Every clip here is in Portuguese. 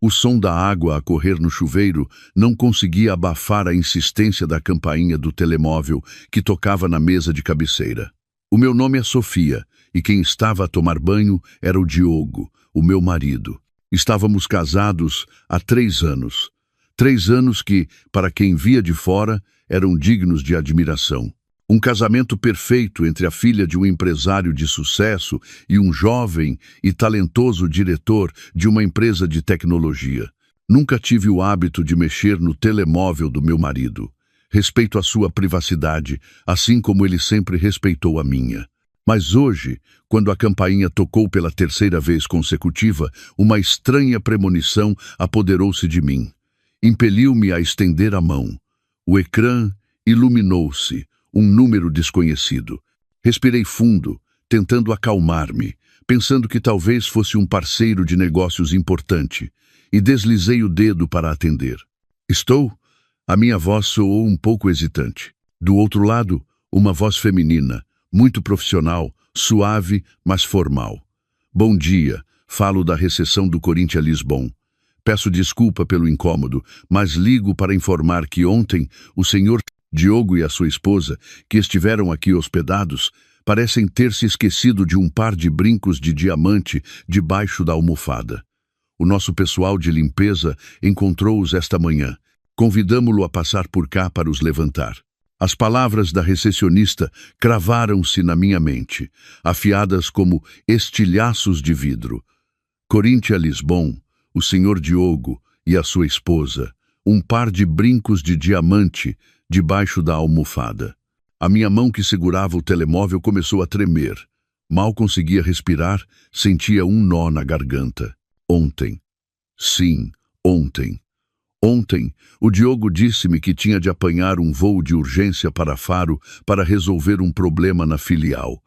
O som da água a correr no chuveiro não conseguia abafar a insistência da campainha do telemóvel que tocava na mesa de cabeceira. O meu nome é Sofia, e quem estava a tomar banho era o Diogo, o meu marido. Estávamos casados há 3 anos. 3 anos que, para quem via de fora, eram dignos de admiração. Um casamento perfeito entre a filha de um empresário de sucesso e um jovem e talentoso diretor de uma empresa de tecnologia. Nunca tive o hábito de mexer no telemóvel do meu marido. Respeito a sua privacidade, assim como ele sempre respeitou a minha. Mas hoje, quando a campainha tocou pela 3ª vez consecutiva, uma estranha premonição apoderou-se de mim. Impeliu-me a estender a mão. O ecrã iluminou-se. Um número desconhecido. Respirei fundo, tentando acalmar-me, pensando que talvez fosse um parceiro de negócios importante, e deslizei o dedo para atender. Estou? A minha voz soou um pouco hesitante. Do outro lado, uma voz feminina, muito profissional, suave, mas formal. Bom dia, falo da recepção do Corinthians Lisbon. Peço desculpa pelo incômodo, mas ligo para informar que ontem o senhor Diogo e a sua esposa, que estiveram aqui hospedados, parecem ter se esquecido de um par de brincos de diamante debaixo da almofada. O nosso pessoal de limpeza encontrou-os esta manhã. Convidamo-lo a passar por cá para os levantar. As palavras da recepcionista cravaram-se na minha mente, afiadas como estilhaços de vidro. Corinthians Lisbon, o senhor Diogo e a sua esposa, um par de brincos de diamante debaixo da almofada. A minha mão que segurava o telemóvel começou a tremer. Mal conseguia respirar, sentia um nó na garganta. Ontem. Sim, ontem. Ontem, o Diogo disse-me que tinha de apanhar um voo de urgência para Faro para resolver um problema na filial.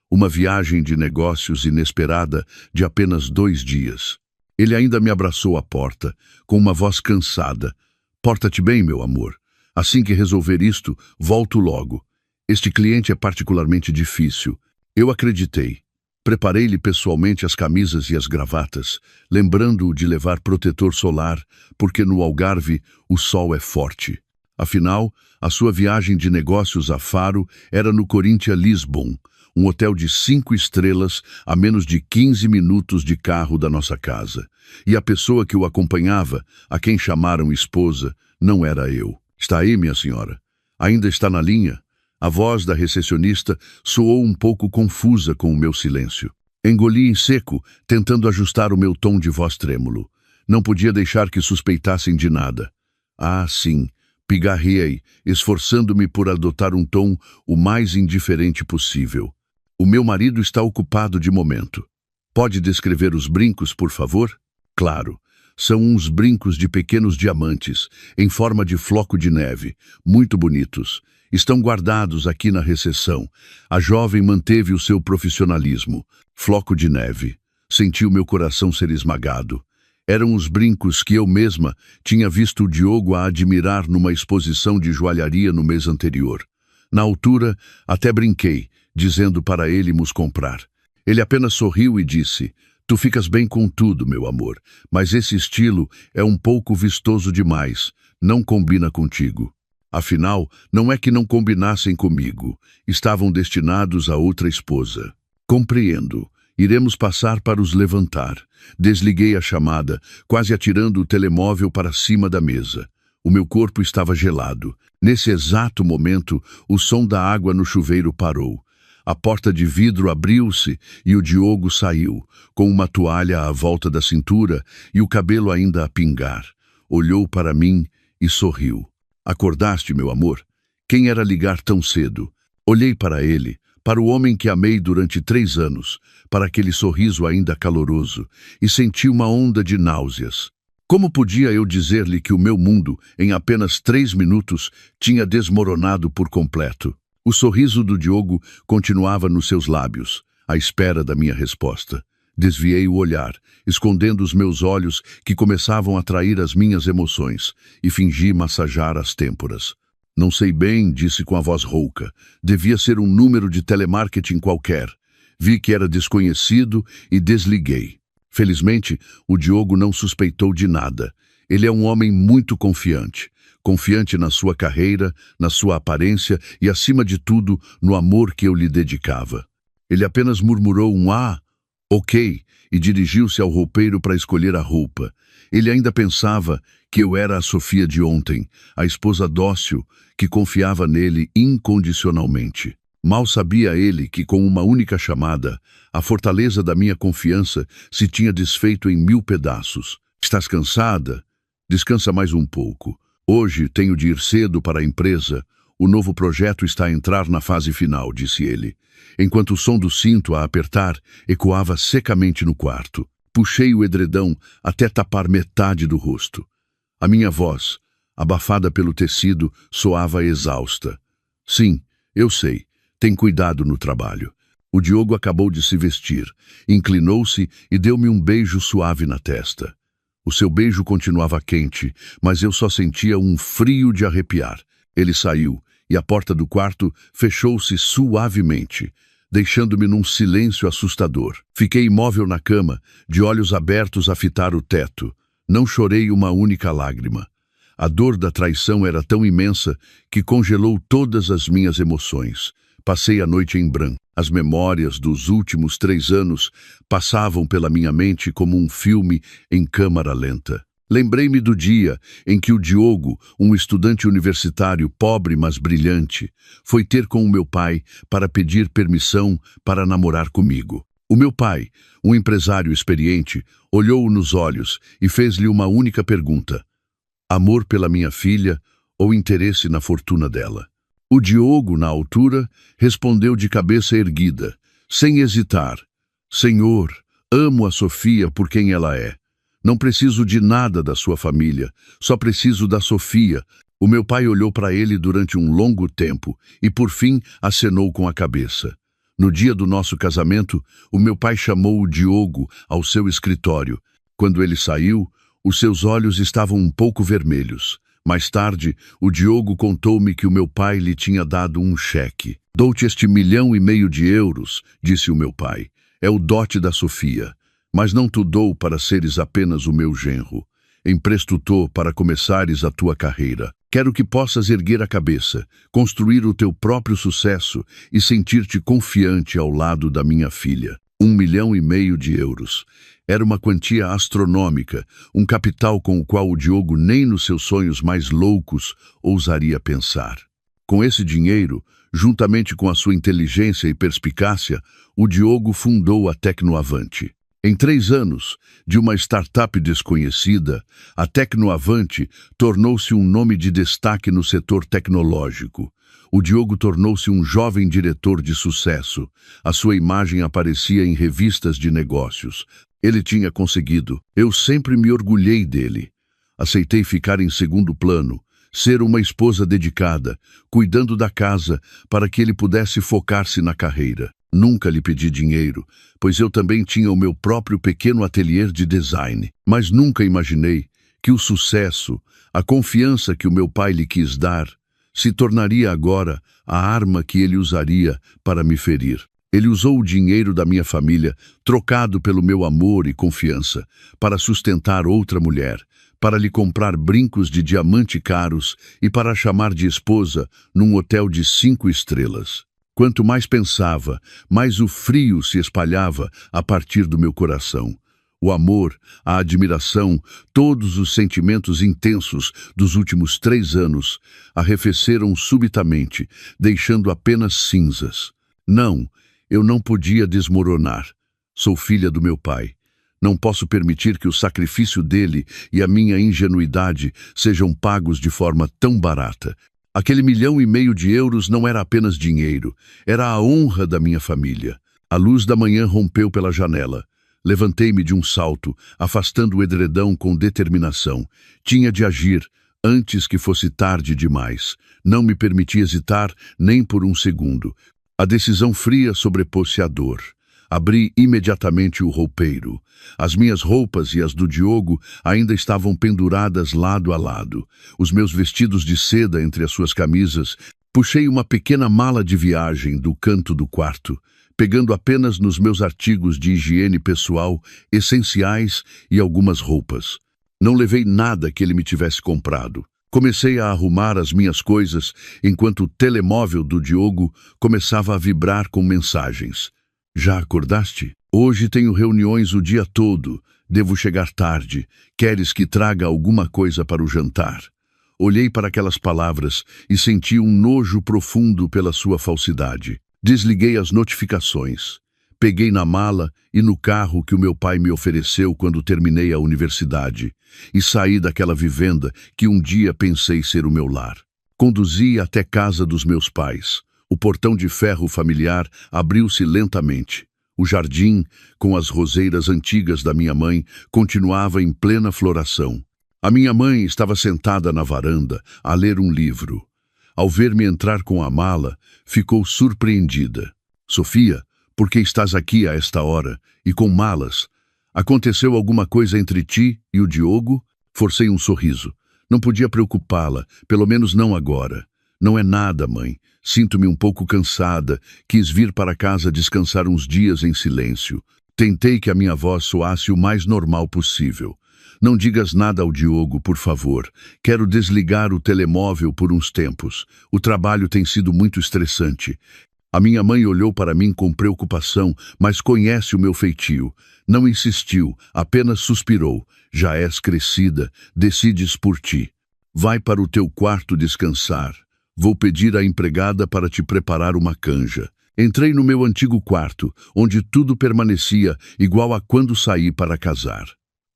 Uma viagem de negócios inesperada de apenas 2 dias. Ele ainda me abraçou à porta, com uma voz cansada. Porta-te bem, meu amor. Assim que resolver isto, volto logo. Este cliente é particularmente difícil. Eu acreditei. Preparei-lhe pessoalmente as camisas e as gravatas, lembrando-o de levar protetor solar, porque no Algarve o sol é forte. Afinal, a sua viagem de negócios a Faro era no Corinthians Lisbon, um hotel de 5 estrelas a menos de 15 minutos de carro da nossa casa. E a pessoa que o acompanhava, a quem chamaram esposa, não era eu. Está aí, minha senhora? Ainda está na linha? A voz da recepcionista soou um pouco confusa com o meu silêncio. Engoli em seco, tentando ajustar o meu tom de voz trêmulo. Não podia deixar que suspeitassem de nada. Ah, sim, pigarreei, esforçando-me por adotar um tom o mais indiferente possível. O meu marido está ocupado de momento. Pode descrever os brincos, por favor? Claro. São uns brincos de pequenos diamantes, em forma de floco de neve, muito bonitos. Estão guardados aqui na recepção. A jovem manteve o seu profissionalismo. Floco de neve. Senti o meu coração ser esmagado. Eram os brincos que eu mesma tinha visto o Diogo a admirar numa exposição de joalharia no mês anterior. Na altura, até brinquei, dizendo para ele nos comprar. Ele apenas sorriu e disse: Tu ficas bem com tudo, meu amor, mas esse estilo é um pouco vistoso demais, não combina contigo. Afinal, não é que não combinassem comigo, estavam destinados a outra esposa. Compreendo, iremos passar para os levantar. Desliguei a chamada, quase atirando o telemóvel para cima da mesa. O meu corpo estava gelado. Nesse exato momento, o som da água no chuveiro parou. A porta de vidro abriu-se e o Diogo saiu, com uma toalha à volta da cintura e o cabelo ainda a pingar. Olhou para mim e sorriu. Acordaste, meu amor? Quem era ligar tão cedo? Olhei para ele, para o homem que amei durante 3 anos, para aquele sorriso ainda caloroso, e senti uma onda de náuseas. Como podia eu dizer-lhe que o meu mundo, em apenas 3 minutos, tinha desmoronado por completo? O sorriso do Diogo continuava nos seus lábios, à espera da minha resposta. Desviei o olhar, escondendo os meus olhos que começavam a trair as minhas emoções, e fingi massajar as têmporas. Não sei bem, disse com a voz rouca. Devia ser um número de telemarketing qualquer. Vi que era desconhecido e desliguei. Felizmente, o Diogo não suspeitou de nada. Ele é um homem muito confiante. Confiante na sua carreira, na sua aparência e, acima de tudo, no amor que eu lhe dedicava. Ele apenas murmurou um ok, e dirigiu-se ao roupeiro para escolher a roupa. Ele ainda pensava que eu era a Sofia de ontem, a esposa dócil que confiava nele incondicionalmente. Mal sabia ele que, com uma única chamada, a fortaleza da minha confiança se tinha desfeito em 1000 pedaços. Estás cansada? Descansa mais um pouco. Hoje tenho de ir cedo para a empresa. O novo projeto está a entrar na fase final, disse ele, enquanto o som do cinto a apertar ecoava secamente no quarto. Puxei o edredão até tapar metade do rosto. A minha voz, abafada pelo tecido, soava exausta. Sim, eu sei. Tem cuidado no trabalho. O Diogo acabou de se vestir, inclinou-se e deu-me um beijo suave na testa. O seu beijo continuava quente, mas eu só sentia um frio de arrepiar. Ele saiu e a porta do quarto fechou-se suavemente, deixando-me num silêncio assustador. Fiquei imóvel na cama, de olhos abertos a fitar o teto. Não chorei uma única lágrima. A dor da traição era tão imensa que congelou todas as minhas emoções. Passei a noite em branco. As memórias dos últimos 3 anos passavam pela minha mente como um filme em câmara lenta. Lembrei-me do dia em que o Diogo, um estudante universitário pobre mas brilhante, foi ter com o meu pai para pedir permissão para namorar comigo. O meu pai, um empresário experiente, olhou-o nos olhos e fez-lhe uma única pergunta: amor pela minha filha ou interesse na fortuna dela? O Diogo, na altura, respondeu de cabeça erguida, sem hesitar: Senhor, amo a Sofia por quem ela é. Não preciso de nada da sua família, só preciso da Sofia. O meu pai olhou para ele durante um longo tempo e, por fim, acenou com a cabeça. No dia do nosso casamento, o meu pai chamou o Diogo ao seu escritório. Quando ele saiu, os seus olhos estavam um pouco vermelhos. Mais tarde, o Diogo contou-me que o meu pai lhe tinha dado um cheque. Dou-te este 1,5 milhão de euros, disse o meu pai. É o dote da Sofia. Mas não te dou para seres apenas o meu genro. Empresto-te para começares a tua carreira. Quero que possas erguer a cabeça, construir o teu próprio sucesso e sentir-te confiante ao lado da minha filha. 1,5 milhão de euros. Era uma quantia astronômica, um capital com o qual o Diogo nem nos seus sonhos mais loucos ousaria pensar. Com esse dinheiro, juntamente com a sua inteligência e perspicácia, o Diogo fundou a Tecnoavante. Em 3 anos, de uma startup desconhecida, a Tecnoavante tornou-se um nome de destaque no setor tecnológico. O Diogo tornou-se um jovem diretor de sucesso. A sua imagem aparecia em revistas de negócios. Ele tinha conseguido. Eu sempre me orgulhei dele. Aceitei ficar em segundo plano, ser uma esposa dedicada, cuidando da casa para que ele pudesse focar-se na carreira. Nunca lhe pedi dinheiro, pois eu também tinha o meu próprio pequeno ateliê de design. Mas nunca imaginei que o sucesso, a confiança que o meu pai lhe quis dar, se tornaria agora a arma que ele usaria para me ferir. Ele usou o dinheiro da minha família, trocado pelo meu amor e confiança, para sustentar outra mulher, para lhe comprar brincos de diamante caros e para a chamar de esposa num hotel de 5 estrelas. Quanto mais pensava, mais o frio se espalhava a partir do meu coração. O amor, a admiração, todos os sentimentos intensos dos últimos 3 anos arrefeceram subitamente, deixando apenas cinzas. Não, eu não podia desmoronar. Sou filha do meu pai. Não posso permitir que o sacrifício dele e a minha ingenuidade sejam pagos de forma tão barata. Aquele 1,5 milhão de euros não era apenas dinheiro, era a honra da minha família. A luz da manhã rompeu pela janela. Levantei-me de um salto, afastando o edredão com determinação. Tinha de agir, antes que fosse tarde demais. Não me permiti hesitar nem por um segundo. A decisão fria sobrepôs-se à dor. Abri imediatamente o roupeiro. As minhas roupas e as do Diogo ainda estavam penduradas lado a lado. Os meus vestidos de seda entre as suas camisas. Puxei uma pequena mala de viagem do canto do quarto. pegando apenas nos meus artigos de higiene pessoal, essenciais e algumas roupas. Não levei nada que ele me tivesse comprado. Comecei a arrumar as minhas coisas enquanto o telemóvel do Diogo começava a vibrar com mensagens. Já acordaste? Hoje tenho reuniões o dia todo. Devo chegar tarde. Queres que traga alguma coisa para o jantar? Olhei para aquelas palavras e senti um nojo profundo pela sua falsidade. Desliguei as notificações. Peguei na mala e no carro que o meu pai me ofereceu quando terminei a universidade e saí daquela vivenda que um dia pensei ser o meu lar. Conduzi até casa dos meus pais. O portão de ferro familiar abriu-se lentamente. O jardim, com as roseiras antigas da minha mãe, continuava em plena floração. A minha mãe estava sentada na varanda a ler um livro. Ao ver-me entrar com a mala, ficou surpreendida. Sofia, por que estás aqui a esta hora e com malas? Aconteceu alguma coisa entre ti e o Diogo? Forcei um sorriso. Não podia preocupá-la, pelo menos não agora. Não é nada, mãe. Sinto-me um pouco cansada. Quis vir para casa descansar uns dias em silêncio. Tentei que a minha voz soasse o mais normal possível. Não digas nada ao Diogo, por favor. Quero desligar o telemóvel por uns tempos. O trabalho tem sido muito estressante. A minha mãe olhou para mim com preocupação, mas conhece o meu feitio. Não insistiu, apenas suspirou. Já és crescida, decides por ti. Vai para o teu quarto descansar. Vou pedir à empregada para te preparar uma canja. Entrei no meu antigo quarto, onde tudo permanecia igual a quando saí para casar.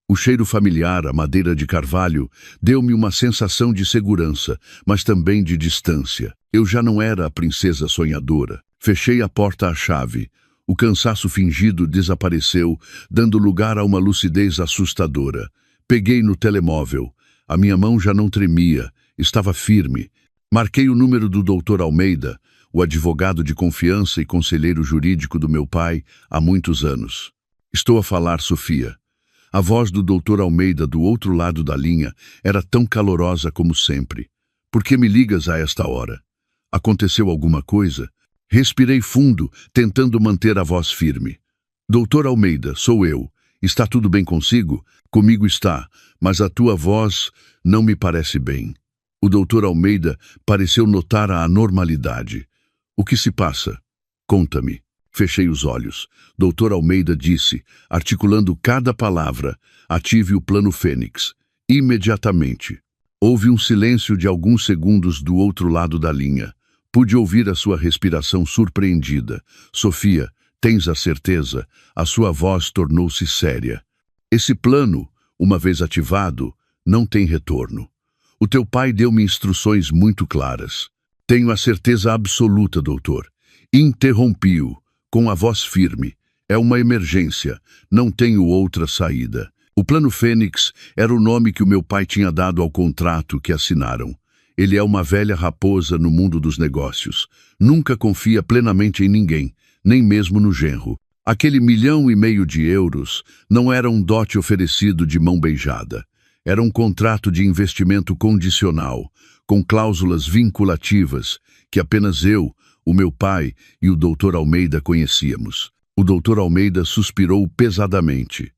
O cheiro familiar, a madeira de carvalho, deu-me uma sensação de segurança, mas também de distância. Eu já não era a princesa sonhadora. Fechei a porta à chave. O cansaço fingido desapareceu, dando lugar a uma lucidez assustadora. Peguei no telemóvel. A minha mão já não tremia, estava firme. Marquei o número do Dr. Almeida, o advogado de confiança e conselheiro jurídico do meu pai há muitos anos. Estou a falar, Sofia. A voz do Dr. Almeida do outro lado da linha era tão calorosa como sempre. Por que me ligas a esta hora? Aconteceu alguma coisa? Respirei fundo, tentando manter a voz firme. Dr. Almeida, sou eu. Está tudo bem consigo? Comigo está, mas a tua voz não me parece bem. O Dr. Almeida pareceu notar a anormalidade. O que se passa? Conta-me. Fechei os olhos. Dr. Almeida disse, articulando cada palavra, ative o plano Fênix. Imediatamente. Houve um silêncio de alguns segundos do outro lado da linha. Pude ouvir a sua respiração surpreendida. Sofia, tens a certeza? A sua voz tornou-se séria. Esse plano, uma vez ativado, não tem retorno. O teu pai deu-me instruções muito claras. Tenho a certeza absoluta, doutor. Interrompi-o, com a voz firme. É uma emergência. Não tenho outra saída. O Plano Fênix era o nome que o meu pai tinha dado ao contrato que assinaram. Ele é uma velha raposa no mundo dos negócios. Nunca confia plenamente em ninguém, nem mesmo no genro. Aquele 1,5 milhão de euros não era um dote oferecido de mão beijada. Era um contrato de investimento condicional, com cláusulas vinculativas, que apenas eu, o meu pai e o Dr. Almeida conhecíamos. O Dr. Almeida suspirou pesadamente.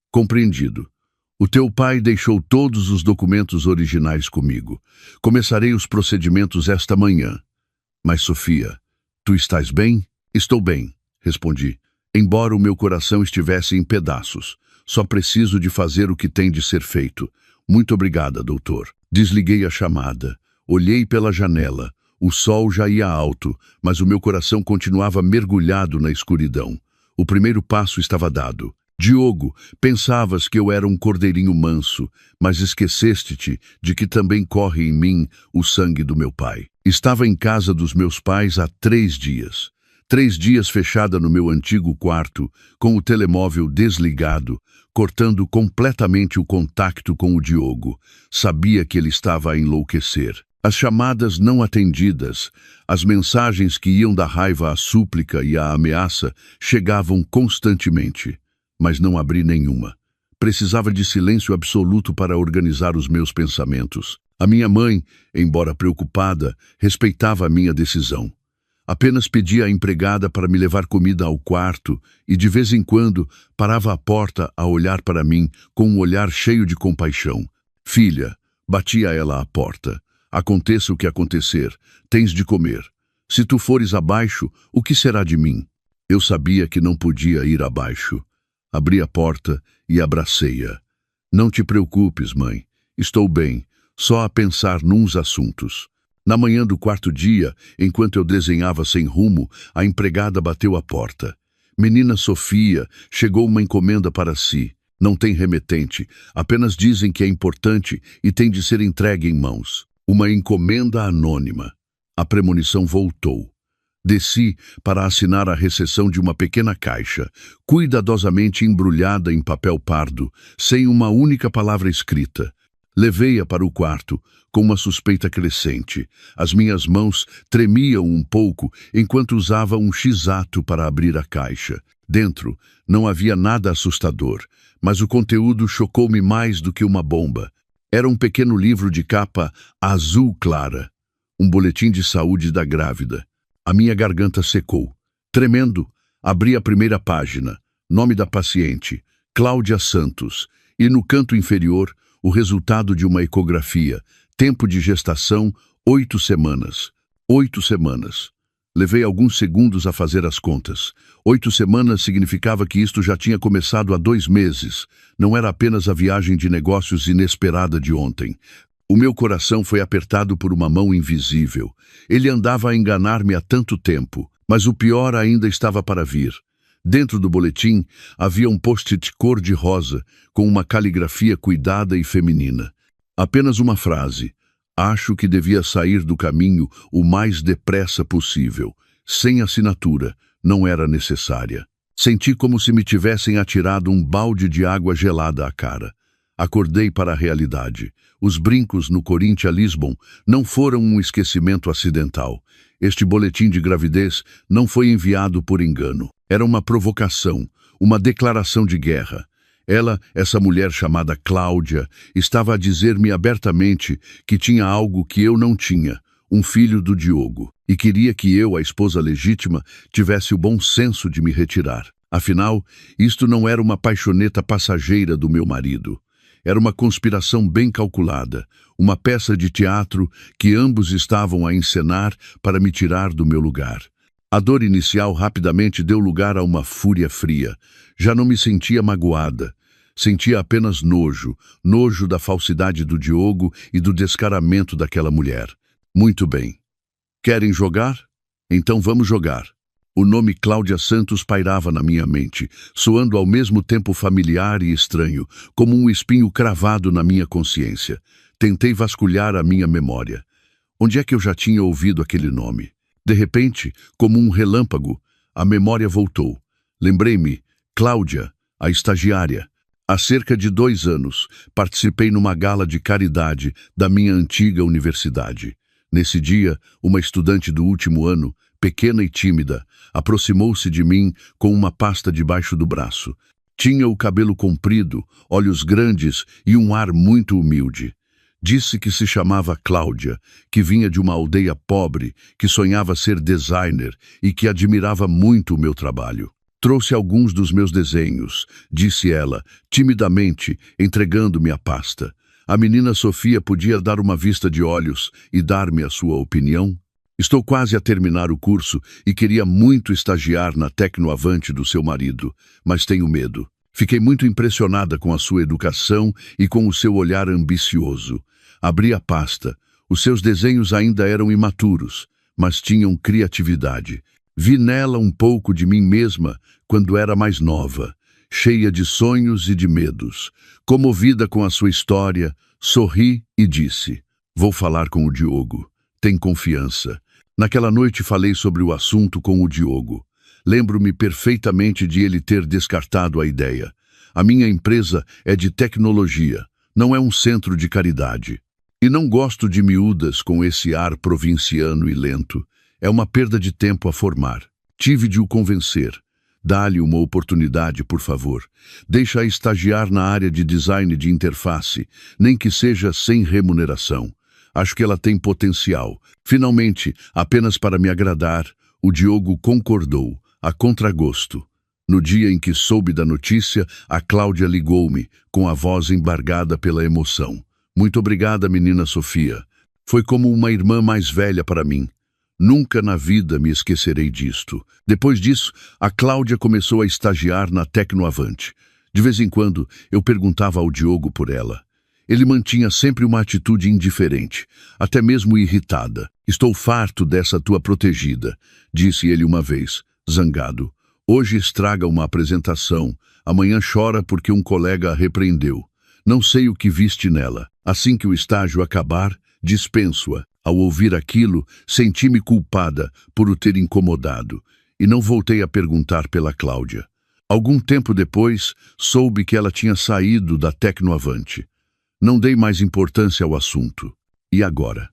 Compreendido. O teu pai deixou todos os documentos originais comigo. Começarei os procedimentos esta manhã. Mas, Sofia, tu estás bem? Estou bem, respondi. Embora o meu coração estivesse em pedaços. Só preciso de fazer o que tem de ser feito. Muito obrigada, doutor. Desliguei a chamada. Olhei pela janela. O sol já ia alto, mas o meu coração continuava mergulhado na escuridão. O primeiro passo estava dado. Diogo, pensavas que eu era um cordeirinho manso, mas esqueceste-te de que também corre em mim o sangue do meu pai. Estava em casa dos meus pais há 3 dias. 3 dias fechada no meu antigo quarto, com o telemóvel desligado, cortando completamente o contato com o Diogo. Sabia que ele estava a enlouquecer. As chamadas não atendidas, as mensagens que iam da raiva à súplica e à ameaça chegavam constantemente, mas não abri nenhuma. Precisava de silêncio absoluto para organizar os meus pensamentos. A minha mãe, embora preocupada, respeitava a minha decisão. Apenas pedia à empregada para me levar comida ao quarto e, de vez em quando, parava à porta a olhar para mim com um olhar cheio de compaixão. Filha, batia ela à porta. Aconteça o que acontecer, tens de comer. Se tu fores abaixo, o que será de mim? Eu sabia que não podia ir abaixo. Abri a porta e abracei-a. Não te preocupes, mãe. Estou bem, só a pensar nuns assuntos. Na manhã do quarto dia, enquanto eu desenhava sem rumo, a empregada bateu à porta. Menina Sofia, chegou uma encomenda para si. Não tem remetente, apenas dizem que é importante e tem de ser entregue em mãos. Uma encomenda anônima. A premonição voltou. Desci para assinar a recepção de uma pequena caixa, cuidadosamente embrulhada em papel pardo, sem uma única palavra escrita. Levei-a para o quarto, com uma suspeita crescente. As minhas mãos tremiam um pouco enquanto usava um X-ato para abrir a caixa. Dentro não havia nada assustador, mas o conteúdo chocou-me mais do que uma bomba. Era um pequeno livro de capa azul clara, um boletim de saúde da grávida. A minha garganta secou. Tremendo, abri a primeira página. Nome da paciente, Cláudia Santos, e no canto inferior, o resultado de uma ecografia. Tempo de gestação, 8 semanas. 8 semanas. Levei alguns segundos a fazer as contas. 8 semanas significava que isto já tinha começado há 2 meses. Não era apenas a viagem de negócios inesperada de ontem. O meu coração foi apertado por uma mão invisível. Ele andava a enganar-me há tanto tempo, mas o pior ainda estava para vir. Dentro do boletim havia um post-it cor-de-rosa com uma caligrafia cuidada e feminina. Apenas uma frase. Acho que devia sair do caminho o mais depressa possível. Sem assinatura, não era necessária. Senti como se me tivessem atirado um balde de água gelada à cara. Acordei para a realidade. Os brincos no Corinthians Lisbon não foram um esquecimento acidental. Este boletim de gravidez não foi enviado por engano. Era uma provocação, uma declaração de guerra. Ela, essa mulher chamada Cláudia, estava a dizer-me abertamente que tinha algo que eu não tinha, um filho do Diogo, e queria que eu, a esposa legítima, tivesse o bom senso de me retirar. Afinal, isto não era uma paixoneta passageira do meu marido. Era uma conspiração bem calculada, uma peça de teatro que ambos estavam a encenar para me tirar do meu lugar. A dor inicial rapidamente deu lugar a uma fúria fria. Já não me sentia magoada. Sentia apenas nojo, nojo da falsidade do Diogo e do descaramento daquela mulher. Muito bem. Querem jogar? Então vamos jogar. O nome Cláudia Santos pairava na minha mente, soando ao mesmo tempo familiar e estranho, como um espinho cravado na minha consciência. Tentei vasculhar a minha memória. Onde é que eu já tinha ouvido aquele nome? De repente, como um relâmpago, a memória voltou. Lembrei-me, Cláudia, a estagiária. Há cerca de 2 anos, participei numa gala de caridade da minha antiga universidade. Nesse dia, uma estudante do último ano, pequena e tímida, aproximou-se de mim com uma pasta debaixo do braço. Tinha o cabelo comprido, olhos grandes e um ar muito humilde. Disse que se chamava Cláudia, que vinha de uma aldeia pobre, que sonhava ser designer e que admirava muito o meu trabalho. Trouxe alguns dos meus desenhos, disse ela, timidamente, entregando-me a pasta. A menina Sofia podia dar uma vista de olhos e dar-me a sua opinião? Estou quase a terminar o curso e queria muito estagiar na Tecnoavante do seu marido, mas tenho medo. Fiquei muito impressionada com a sua educação e com o seu olhar ambicioso. Abri a pasta. Os seus desenhos ainda eram imaturos, mas tinham criatividade. Vi nela um pouco de mim mesma quando era mais nova, cheia de sonhos e de medos. Comovida com a sua história, sorri e disse: "Vou falar com o Diogo. Tem confiança." Naquela noite falei sobre o assunto com o Diogo. Lembro-me perfeitamente de ele ter descartado a ideia. A minha empresa é de tecnologia, não é um centro de caridade. E não gosto de miúdas com esse ar provinciano e lento. É uma perda de tempo a formar. Tive de o convencer. Dá-lhe uma oportunidade, por favor. Deixa-a estagiar na área de design de interface, nem que seja sem remuneração. Acho que ela tem potencial. Finalmente, apenas para me agradar, O Diogo concordou, a contragosto. No dia em que soube da notícia, a Cláudia ligou-me, com a voz embargada pela emoção. Muito obrigada, menina Sofia. Foi como uma irmã mais velha para mim. Nunca na vida me esquecerei disto. Depois disso, a Cláudia começou a estagiar na Tecnoavante. De vez em quando, eu perguntava ao Diogo por ela. Ele mantinha sempre uma atitude indiferente, até mesmo irritada. Estou farto dessa tua protegida, disse ele uma vez, zangado. Hoje estraga uma apresentação, amanhã chora porque um colega a repreendeu. Não sei o que viste nela. Assim que o estágio acabar, dispenso-a. Ao ouvir aquilo, senti-me culpada por o ter incomodado, e não voltei a perguntar pela Cláudia. Algum tempo depois, soube que ela tinha saído da Tecnoavante. Não dei mais importância ao assunto. E agora?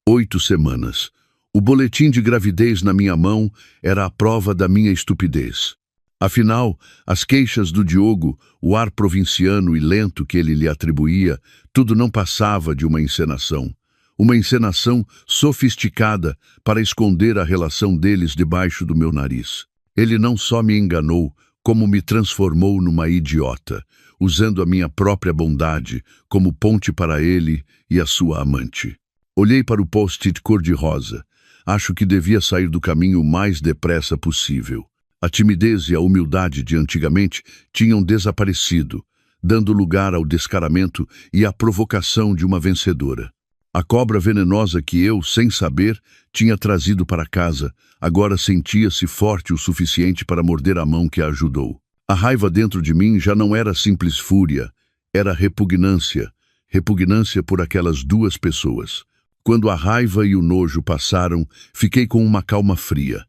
8 semanas. O boletim de gravidez na minha mão era a prova da minha estupidez. Afinal, as queixas do Diogo, o ar provinciano e lento que ele lhe atribuía, tudo não passava de uma encenação. Uma encenação sofisticada para esconder a relação deles debaixo do meu nariz. Ele não só me enganou, como me transformou numa idiota, usando a minha própria bondade como ponte para ele e a sua amante. Olhei para o post-it cor-de-rosa. Acho que devia sair do caminho o mais depressa possível. A timidez e a humildade de antigamente tinham desaparecido, dando lugar ao descaramento e à provocação de uma vencedora. A cobra venenosa que eu, sem saber, tinha trazido para casa, agora sentia-se forte o suficiente para morder a mão que a ajudou. A raiva dentro de mim já não era simples fúria, era repugnância. Repugnância por aquelas duas pessoas. Quando a raiva e o nojo passaram, fiquei com uma calma fria.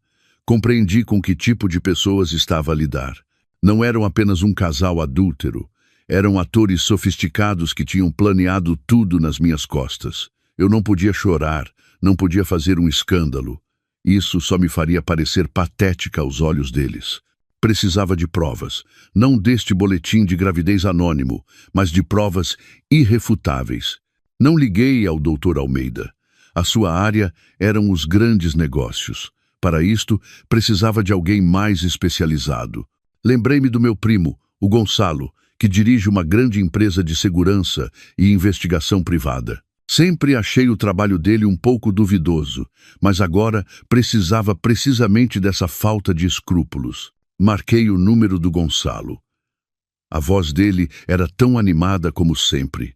Compreendi com que tipo de pessoas estava a lidar. Não eram apenas um casal adúltero. Eram atores sofisticados que tinham planeado tudo nas minhas costas. Eu não podia chorar, não podia fazer um escândalo. Isso só me faria parecer patética aos olhos deles. Precisava de provas, não deste boletim de gravidez anônimo, mas de provas irrefutáveis. Não liguei ao Dr. Almeida. A sua área eram os grandes negócios. Para isto, precisava de alguém mais especializado. Lembrei-me do meu primo, o Gonçalo, que dirige uma grande empresa de segurança e investigação privada. Sempre achei o trabalho dele um pouco duvidoso, mas agora precisava precisamente dessa falta de escrúpulos. Marquei o número do Gonçalo. A voz dele era tão animada como sempre.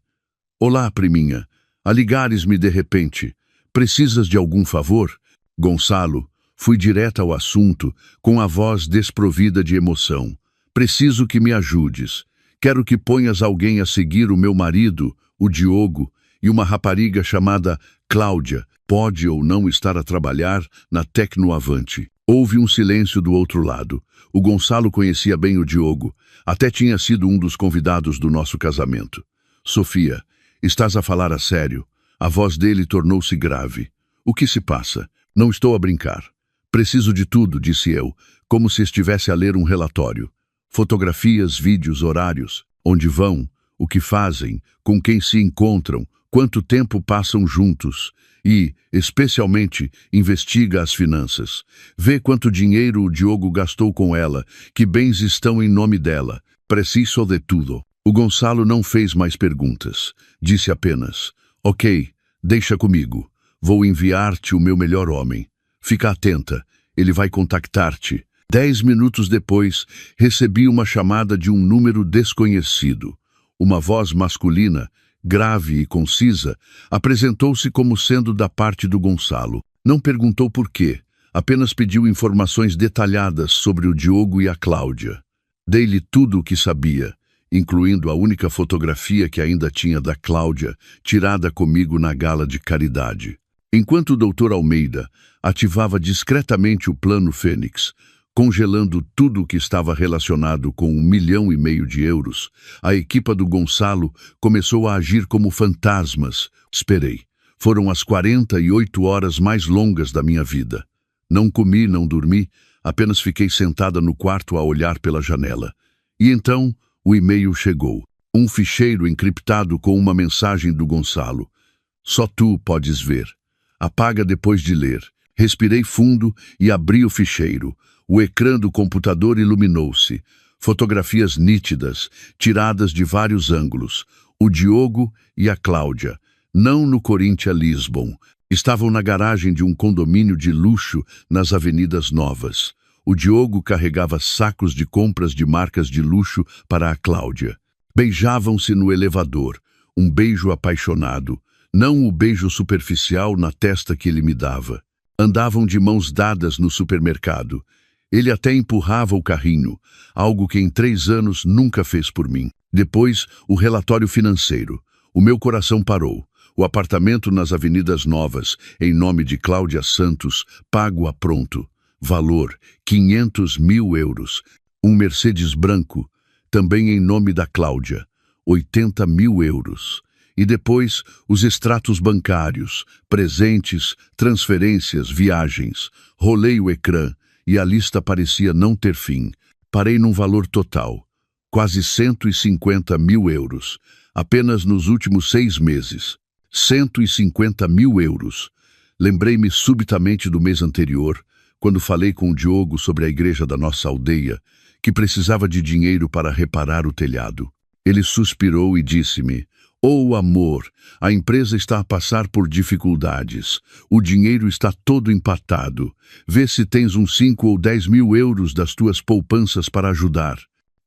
Olá, priminha. A ligares-me de repente. Precisas de algum favor? Gonçalo, fui direta ao assunto, com a voz desprovida de emoção. Preciso que me ajudes. Quero que ponhas alguém a seguir o meu marido, o Diogo, e uma rapariga chamada Cláudia. Pode ou não estar a trabalhar na Tecnoavante. Houve um silêncio do outro lado. O Gonçalo conhecia bem o Diogo. Até tinha sido um dos convidados do nosso casamento. Sofia, estás a falar a sério? A voz dele tornou-se grave. O que se passa? Não estou a brincar. Preciso de tudo, disse eu, como se estivesse a ler um relatório. Fotografias, vídeos, horários. Onde vão? O que fazem? Com quem se encontram? Quanto tempo passam juntos? E, especialmente, investiga as finanças. Vê quanto dinheiro o Diogo gastou com ela, que bens estão em nome dela. Preciso de tudo. O Gonçalo não fez mais perguntas. Disse apenas, ok, deixa comigo. Vou enviar-te o meu melhor homem. Fica atenta, ele vai contactar-te. 10 minutos depois, recebi uma chamada de um número desconhecido. Uma voz masculina, grave e concisa, apresentou-se como sendo da parte do Gonçalo. Não perguntou por quê, apenas pediu informações detalhadas sobre o Diogo e a Cláudia. Dei-lhe tudo o que sabia, incluindo a única fotografia que ainda tinha da Cláudia, tirada comigo na gala de caridade. Enquanto o Dr. Almeida ativava discretamente o plano Fênix, congelando tudo o que estava relacionado com 1,5 milhão de euros, a equipa do Gonçalo começou a agir como fantasmas. Esperei. Foram as 48 horas mais longas da minha vida. Não comi, não dormi, apenas fiquei sentada no quarto a olhar pela janela. E então, o e-mail chegou. Um ficheiro encriptado com uma mensagem do Gonçalo. Só tu podes ver. Apaga depois de ler. Respirei fundo e abri o ficheiro. O ecrã do computador iluminou-se. Fotografias nítidas, tiradas de vários ângulos. O Diogo e a Cláudia, não no Corinthians Lisbon. Estavam na garagem de um condomínio de luxo nas Avenidas Novas. O Diogo carregava sacos de compras de marcas de luxo para a Cláudia. Beijavam-se no elevador, um beijo apaixonado, não o beijo superficial na testa que ele me dava. Andavam de mãos dadas no supermercado. Ele até empurrava o carrinho, algo que em 3 anos nunca fez por mim. Depois, o relatório financeiro. O meu coração parou. O apartamento nas Avenidas Novas, em nome de Cláudia Santos, pago a pronto. Valor, 500 mil euros. Um Mercedes branco, também em nome da Cláudia, 80 mil euros. E depois, os extratos bancários, presentes, transferências, viagens. Rolei o ecrã e a lista parecia não ter fim. Parei num valor total, quase 150 mil euros, apenas nos últimos 6 meses. 150 mil euros. Lembrei-me subitamente do mês anterior, quando falei com o Diogo sobre a igreja da nossa aldeia, que precisava de dinheiro para reparar o telhado. Ele suspirou e disse-me: "Oh, amor, a empresa está a passar por dificuldades. O dinheiro está todo empatado. Vê se tens uns 5 ou 10 mil euros das tuas poupanças para ajudar.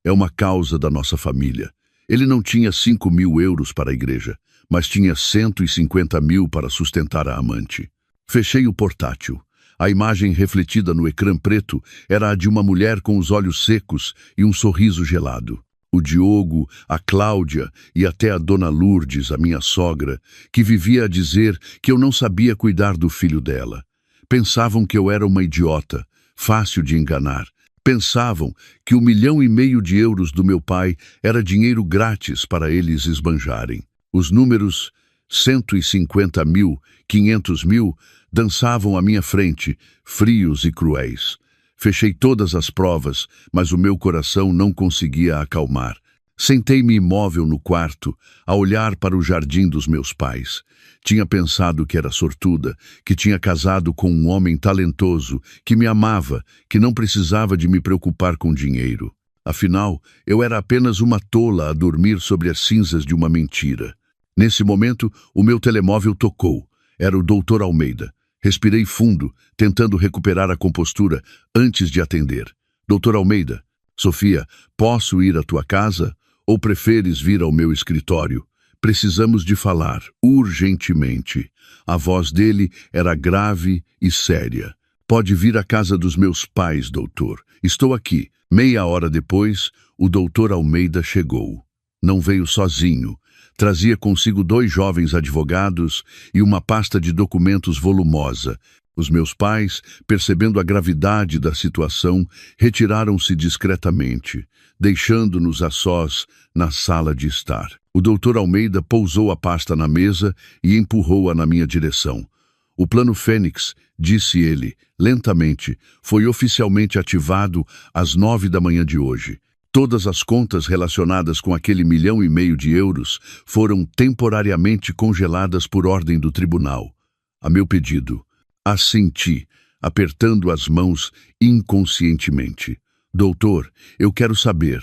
É uma causa da nossa família." Ele não tinha 5 mil euros para a igreja, mas tinha 150 mil para sustentar a amante. Fechei o portátil. A imagem refletida no ecrã preto era a de uma mulher com os olhos secos e um sorriso gelado. O Diogo, a Cláudia e até a dona Lourdes, a minha sogra, que vivia a dizer que eu não sabia cuidar do filho dela. Pensavam que eu era uma idiota, fácil de enganar. Pensavam que 1,5 milhão de euros do meu pai era dinheiro grátis para eles esbanjarem. Os números 150 mil, 500 mil, dançavam à minha frente, frios e cruéis. Fechei todas as provas, mas o meu coração não conseguia acalmar. Sentei-me imóvel no quarto, a olhar para o jardim dos meus pais. Tinha pensado que era sortuda, que tinha casado com um homem talentoso, que me amava, que não precisava de me preocupar com dinheiro. Afinal, eu era apenas uma tola a dormir sobre as cinzas de uma mentira. Nesse momento, o meu telemóvel tocou. Era o Dr. Almeida. Respirei fundo, tentando recuperar a compostura antes de atender. Dr. Almeida, Sofia, posso ir à tua casa? Ou preferes vir ao meu escritório? Precisamos de falar, urgentemente. A voz dele era grave e séria. Pode vir à casa dos meus pais, doutor. Estou aqui. Meia hora depois, o Dr. Almeida chegou. Não veio sozinho. Trazia consigo 2 jovens advogados e uma pasta de documentos volumosa. Os meus pais, percebendo a gravidade da situação, retiraram-se discretamente, deixando-nos a sós na sala de estar. O Dr. Almeida pousou a pasta na mesa e empurrou-a na minha direção. O Plano Fênix, disse ele, lentamente, foi oficialmente ativado às 9 da manhã de hoje. Todas as contas relacionadas com aquele 1,5 milhão de euros foram temporariamente congeladas por ordem do tribunal. A meu pedido, assenti, apertando as mãos inconscientemente. Doutor, eu quero saber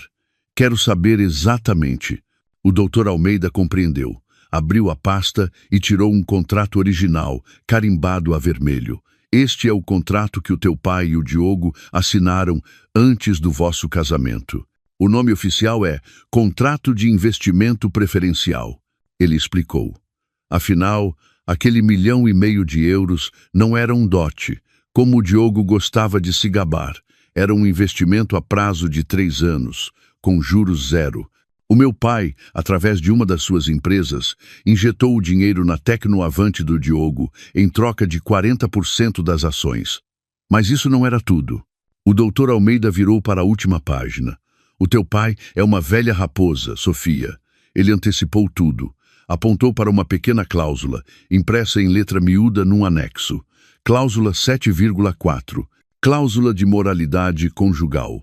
exatamente. O Dr. Almeida compreendeu. Abriu a pasta e tirou um contrato original, carimbado a vermelho. Este é o contrato que o teu pai e o Diogo assinaram antes do vosso casamento. O nome oficial é Contrato de Investimento Preferencial, ele explicou. Afinal, aquele 1,5 milhão de euros não era um dote, como o Diogo gostava de se gabar. Era um investimento a prazo de 3 anos, com juros zero. O meu pai, através de uma das suas empresas, injetou o dinheiro na Tecnoavante do Diogo em troca de 40% das ações. Mas isso não era tudo. O Dr. Almeida virou para a última página. O teu pai é uma velha raposa, Sofia. Ele antecipou tudo. Apontou para uma pequena cláusula, impressa em letra miúda num anexo. Cláusula 7,4. Cláusula de moralidade conjugal.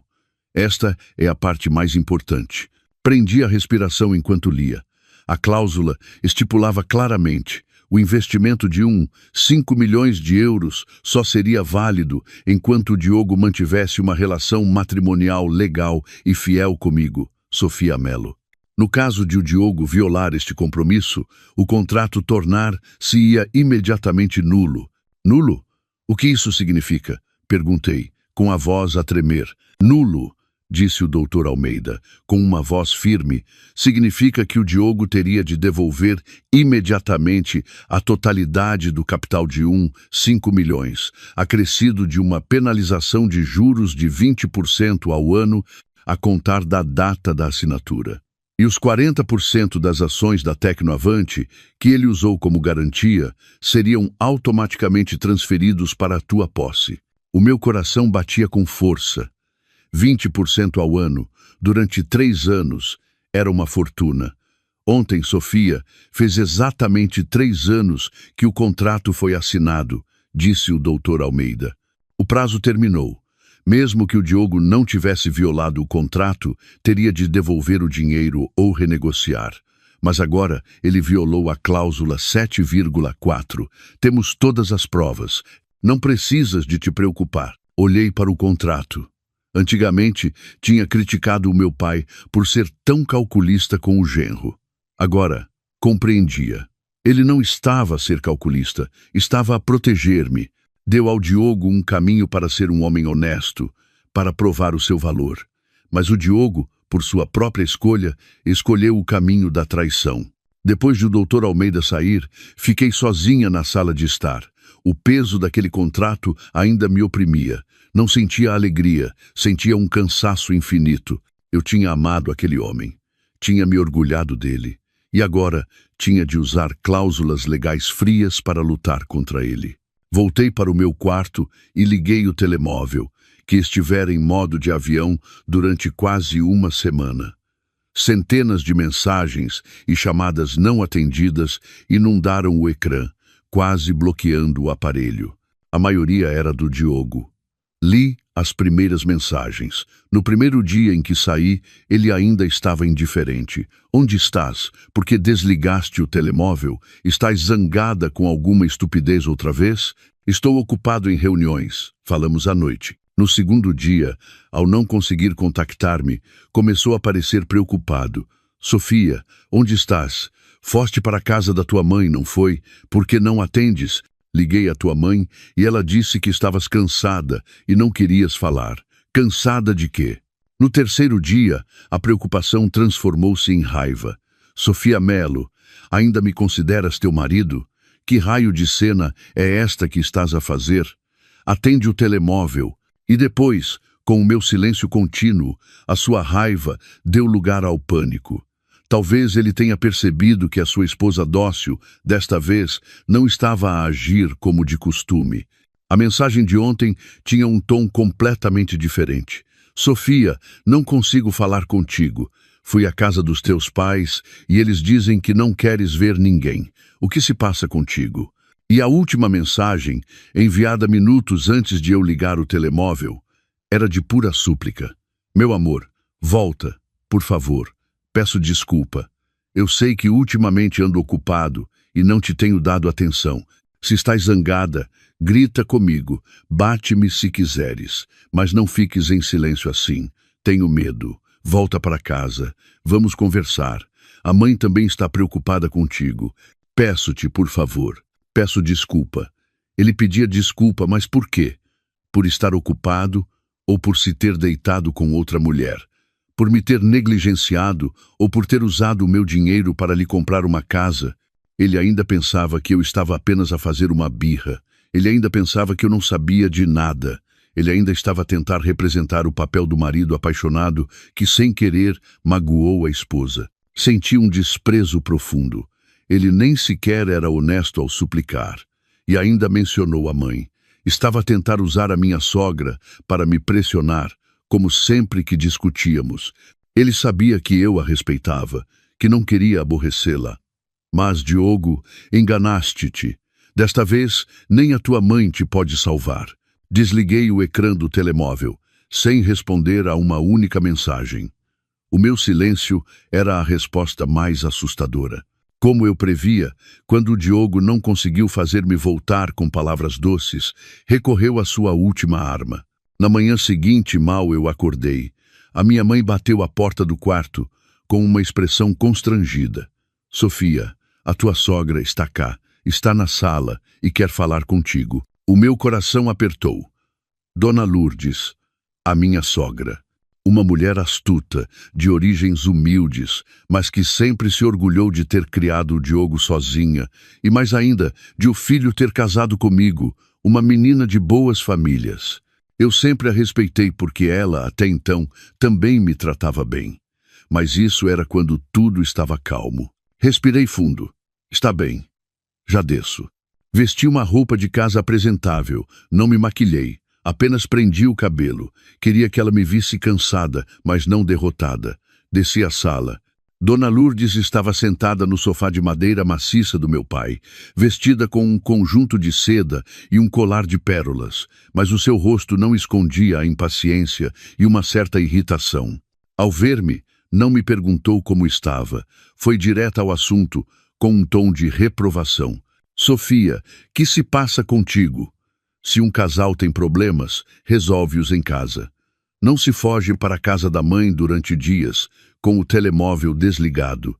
Esta é a parte mais importante. Prendi a respiração enquanto lia. A cláusula estipulava claramente: O investimento de 5 milhões de euros só seria válido enquanto o Diogo mantivesse uma relação matrimonial legal e fiel comigo, Sofia Melo. No caso de o Diogo violar este compromisso, o contrato tornar-se-ia imediatamente nulo. Nulo? O que isso significa? Perguntei, com a voz a tremer. Nulo, disse o doutor Almeida, com uma voz firme, significa que o Diogo teria de devolver imediatamente a totalidade do capital de 5 milhões, acrescido de uma penalização de juros de 20% ao ano a contar da data da assinatura. E os 40% das ações da Tecnoavante, que ele usou como garantia, seriam automaticamente transferidos para a tua posse. O meu coração batia com força. 20% ao ano, durante 3 anos, era uma fortuna. Ontem, Sofia, fez exatamente 3 anos que o contrato foi assinado, disse o doutor Almeida. O prazo terminou. Mesmo que o Diogo não tivesse violado o contrato, teria de devolver o dinheiro ou renegociar. Mas agora ele violou a cláusula 7,4. Temos todas as provas. Não precisas de te preocupar. Olhei para o contrato. Antigamente, tinha criticado o meu pai por ser tão calculista com o genro. Agora, compreendia. Ele não estava a ser calculista, estava a proteger-me. Deu ao Diogo um caminho para ser um homem honesto, para provar o seu valor. Mas o Diogo, por sua própria escolha, escolheu o caminho da traição. Depois de o doutor Almeida sair, fiquei sozinha na sala de estar. O peso daquele contrato ainda me oprimia. Não sentia alegria, sentia um cansaço infinito. Eu tinha amado aquele homem. Tinha me orgulhado dele. E agora tinha de usar cláusulas legais frias para lutar contra ele. Voltei para o meu quarto e liguei o telemóvel, que estivera em modo de avião durante quase uma semana. Centenas de mensagens e chamadas não atendidas inundaram o ecrã, quase bloqueando o aparelho. A maioria era do Diogo. Li as primeiras mensagens. No primeiro dia em que saí, ele ainda estava indiferente. Onde estás? Por que desligaste o telemóvel? Estás zangada com alguma estupidez outra vez? Estou ocupado em reuniões. Falamos à noite. No segundo dia, ao não conseguir contactar-me, começou a parecer preocupado. Sofia, onde estás? Foste para a casa da tua mãe, não foi? Por que não atendes? Liguei à tua mãe e ela disse que estavas cansada e não querias falar. Cansada de quê? No terceiro dia, a preocupação transformou-se em raiva. Sofia Melo, ainda me consideras teu marido? Que raio de cena é esta que estás a fazer? Atende o telemóvel. E depois, com o meu silêncio contínuo, a sua raiva deu lugar ao pânico. Talvez ele tenha percebido que a sua esposa dócil, desta vez, não estava a agir como de costume. A mensagem de ontem tinha um tom completamente diferente. Sofia, não consigo falar contigo. Fui à casa dos teus pais e eles dizem que não queres ver ninguém. O que se passa contigo? E a última mensagem, enviada minutos antes de eu ligar o telemóvel, era de pura súplica. Meu amor, volta, por favor. Peço desculpa. Eu sei que ultimamente ando ocupado e não te tenho dado atenção. Se estás zangada, grita comigo, bate-me se quiseres, mas não fiques em silêncio assim. Tenho medo. Volta para casa. Vamos conversar. A mãe também está preocupada contigo. Peço-te, por favor. Peço desculpa. Ele pedia desculpa, mas por quê? Por estar ocupado ou por se ter deitado com outra mulher? Por me ter negligenciado ou por ter usado o meu dinheiro para lhe comprar uma casa? Ele ainda pensava que eu estava apenas a fazer uma birra. Ele ainda pensava que eu não sabia de nada. Ele ainda estava a tentar representar o papel do marido apaixonado que, sem querer, magoou a esposa. Senti um desprezo profundo. Ele nem sequer era honesto ao suplicar. E ainda mencionou a mãe. Estava a tentar usar a minha sogra para me pressionar, como sempre que discutíamos. Ele sabia que eu a respeitava, que não queria aborrecê-la. Mas, Diogo, enganaste-te. Desta vez, nem a tua mãe te pode salvar. Desliguei o ecrã do telemóvel, sem responder a uma única mensagem. O meu silêncio era a resposta mais assustadora. Como eu previa, quando o Diogo não conseguiu fazer-me voltar com palavras doces, recorreu à sua última arma. Na manhã seguinte, mal eu acordei. A minha mãe bateu à porta do quarto, com uma expressão constrangida. Sofia, a tua sogra está cá, está na sala e quer falar contigo. O meu coração apertou. Dona Lourdes, a minha sogra. Uma mulher astuta, de origens humildes, mas que sempre se orgulhou de ter criado o Diogo sozinha, e mais ainda, de o filho ter casado comigo, uma menina de boas famílias. Eu sempre a respeitei porque ela, até então, também me tratava bem. Mas isso era quando tudo estava calmo. Respirei fundo. Está bem. Já desço. Vesti uma roupa de casa apresentável, não me maquilhei. Apenas prendi o cabelo. Queria que ela me visse cansada, mas não derrotada. Desci à sala. Dona Lourdes estava sentada no sofá de madeira maciça do meu pai, vestida com um conjunto de seda e um colar de pérolas, mas o seu rosto não escondia a impaciência e uma certa irritação. Ao ver-me, não me perguntou como estava. Foi direta ao assunto, com um tom de reprovação. Sofia, que se passa contigo? Se um casal tem problemas, resolve-os em casa. Não se foge para a casa da mãe durante dias, com o telemóvel desligado.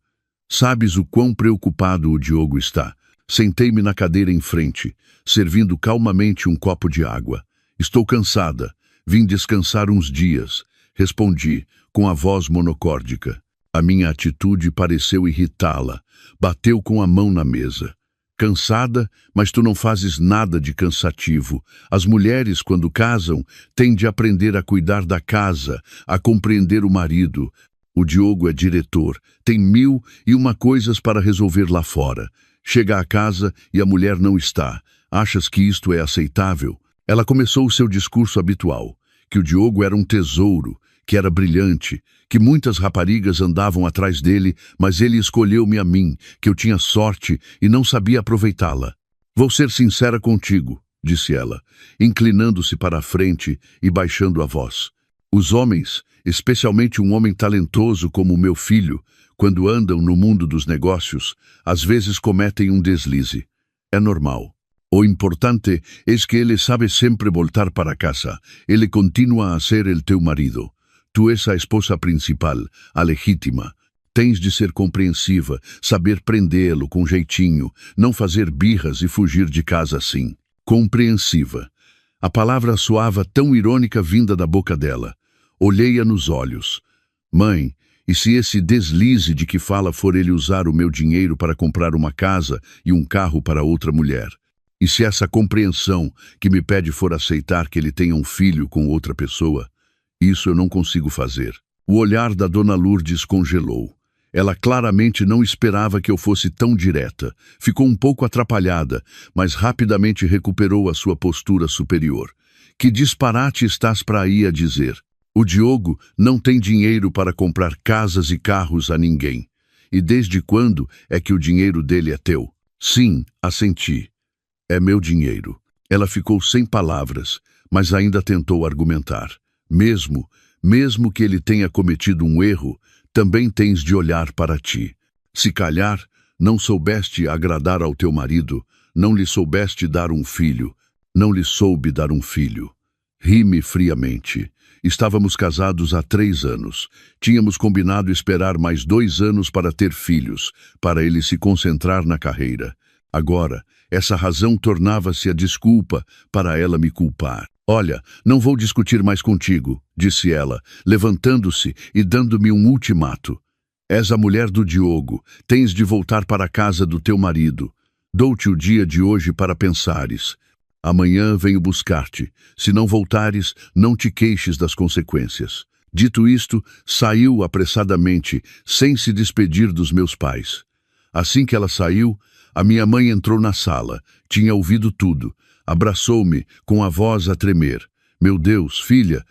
Sabes o quão preocupado o Diogo está. Sentei-me na cadeira em frente, servindo calmamente um copo de água. Estou cansada. Vim descansar uns dias. Respondi, com a voz monocórdica. A minha atitude pareceu irritá-la. Bateu com a mão na mesa. Cansada, mas tu não fazes nada de cansativo. As mulheres, quando casam, têm de aprender a cuidar da casa, a compreender o marido. O Diogo é diretor, tem 1001 coisas para resolver lá fora. Chega à casa e a mulher não está. Achas que isto é aceitável? Ela começou o seu discurso habitual, que o Diogo era um tesouro, que era brilhante, que muitas raparigas andavam atrás dele, mas ele escolheu-me a mim, que eu tinha sorte e não sabia aproveitá-la. Vou ser sincera contigo, disse ela, inclinando-se para a frente e baixando a voz. Os homens, especialmente um homem talentoso como o meu filho, quando andam no mundo dos negócios, às vezes cometem um deslize. É normal. O importante é que ele sabe sempre voltar para casa. Ele continua a ser el teu marido. Tu és a esposa principal, a legítima. Tens de ser compreensiva, saber prendê-lo com jeitinho, não fazer birras e fugir de casa assim. Compreensiva. A palavra soava tão irônica vinda da boca dela. Olhei-a nos olhos. Mãe, e se esse deslize de que fala for ele usar o meu dinheiro para comprar uma casa e um carro para outra mulher? E se essa compreensão que me pede for aceitar que ele tenha um filho com outra pessoa? Isso eu não consigo fazer. O olhar da Dona Lourdes congelou. Ela claramente não esperava que eu fosse tão direta. Ficou um pouco atrapalhada, mas rapidamente recuperou a sua postura superior. Que disparate estás para aí a dizer? O Diogo não tem dinheiro para comprar casas e carros a ninguém. E desde quando é que o dinheiro dele é teu? Sim, assenti. É meu dinheiro. Ela ficou sem palavras, mas ainda tentou argumentar. Mesmo que ele tenha cometido um erro, também tens de olhar para ti. Se calhar, não soubeste agradar ao teu marido, não lhe soubeste dar um filho, não lhe soube dar um filho. Ri-me friamente. Estávamos casados há 3 anos. Tínhamos combinado esperar mais 2 anos para ter filhos, para ele se concentrar na carreira. Agora, essa razão tornava-se a desculpa para ela me culpar. Olha, não vou discutir mais contigo, disse ela, levantando-se e dando-me um ultimato. És a mulher do Diogo, tens de voltar para a casa do teu marido. Dou-te o dia de hoje para pensares. Amanhã venho buscar-te. Se não voltares, não te queixes das consequências. Dito isto, saiu apressadamente, sem se despedir dos meus pais. Assim que ela saiu, a minha mãe entrou na sala, tinha ouvido tudo. Abraçou-me, com a voz a tremer. Meu Deus, filha,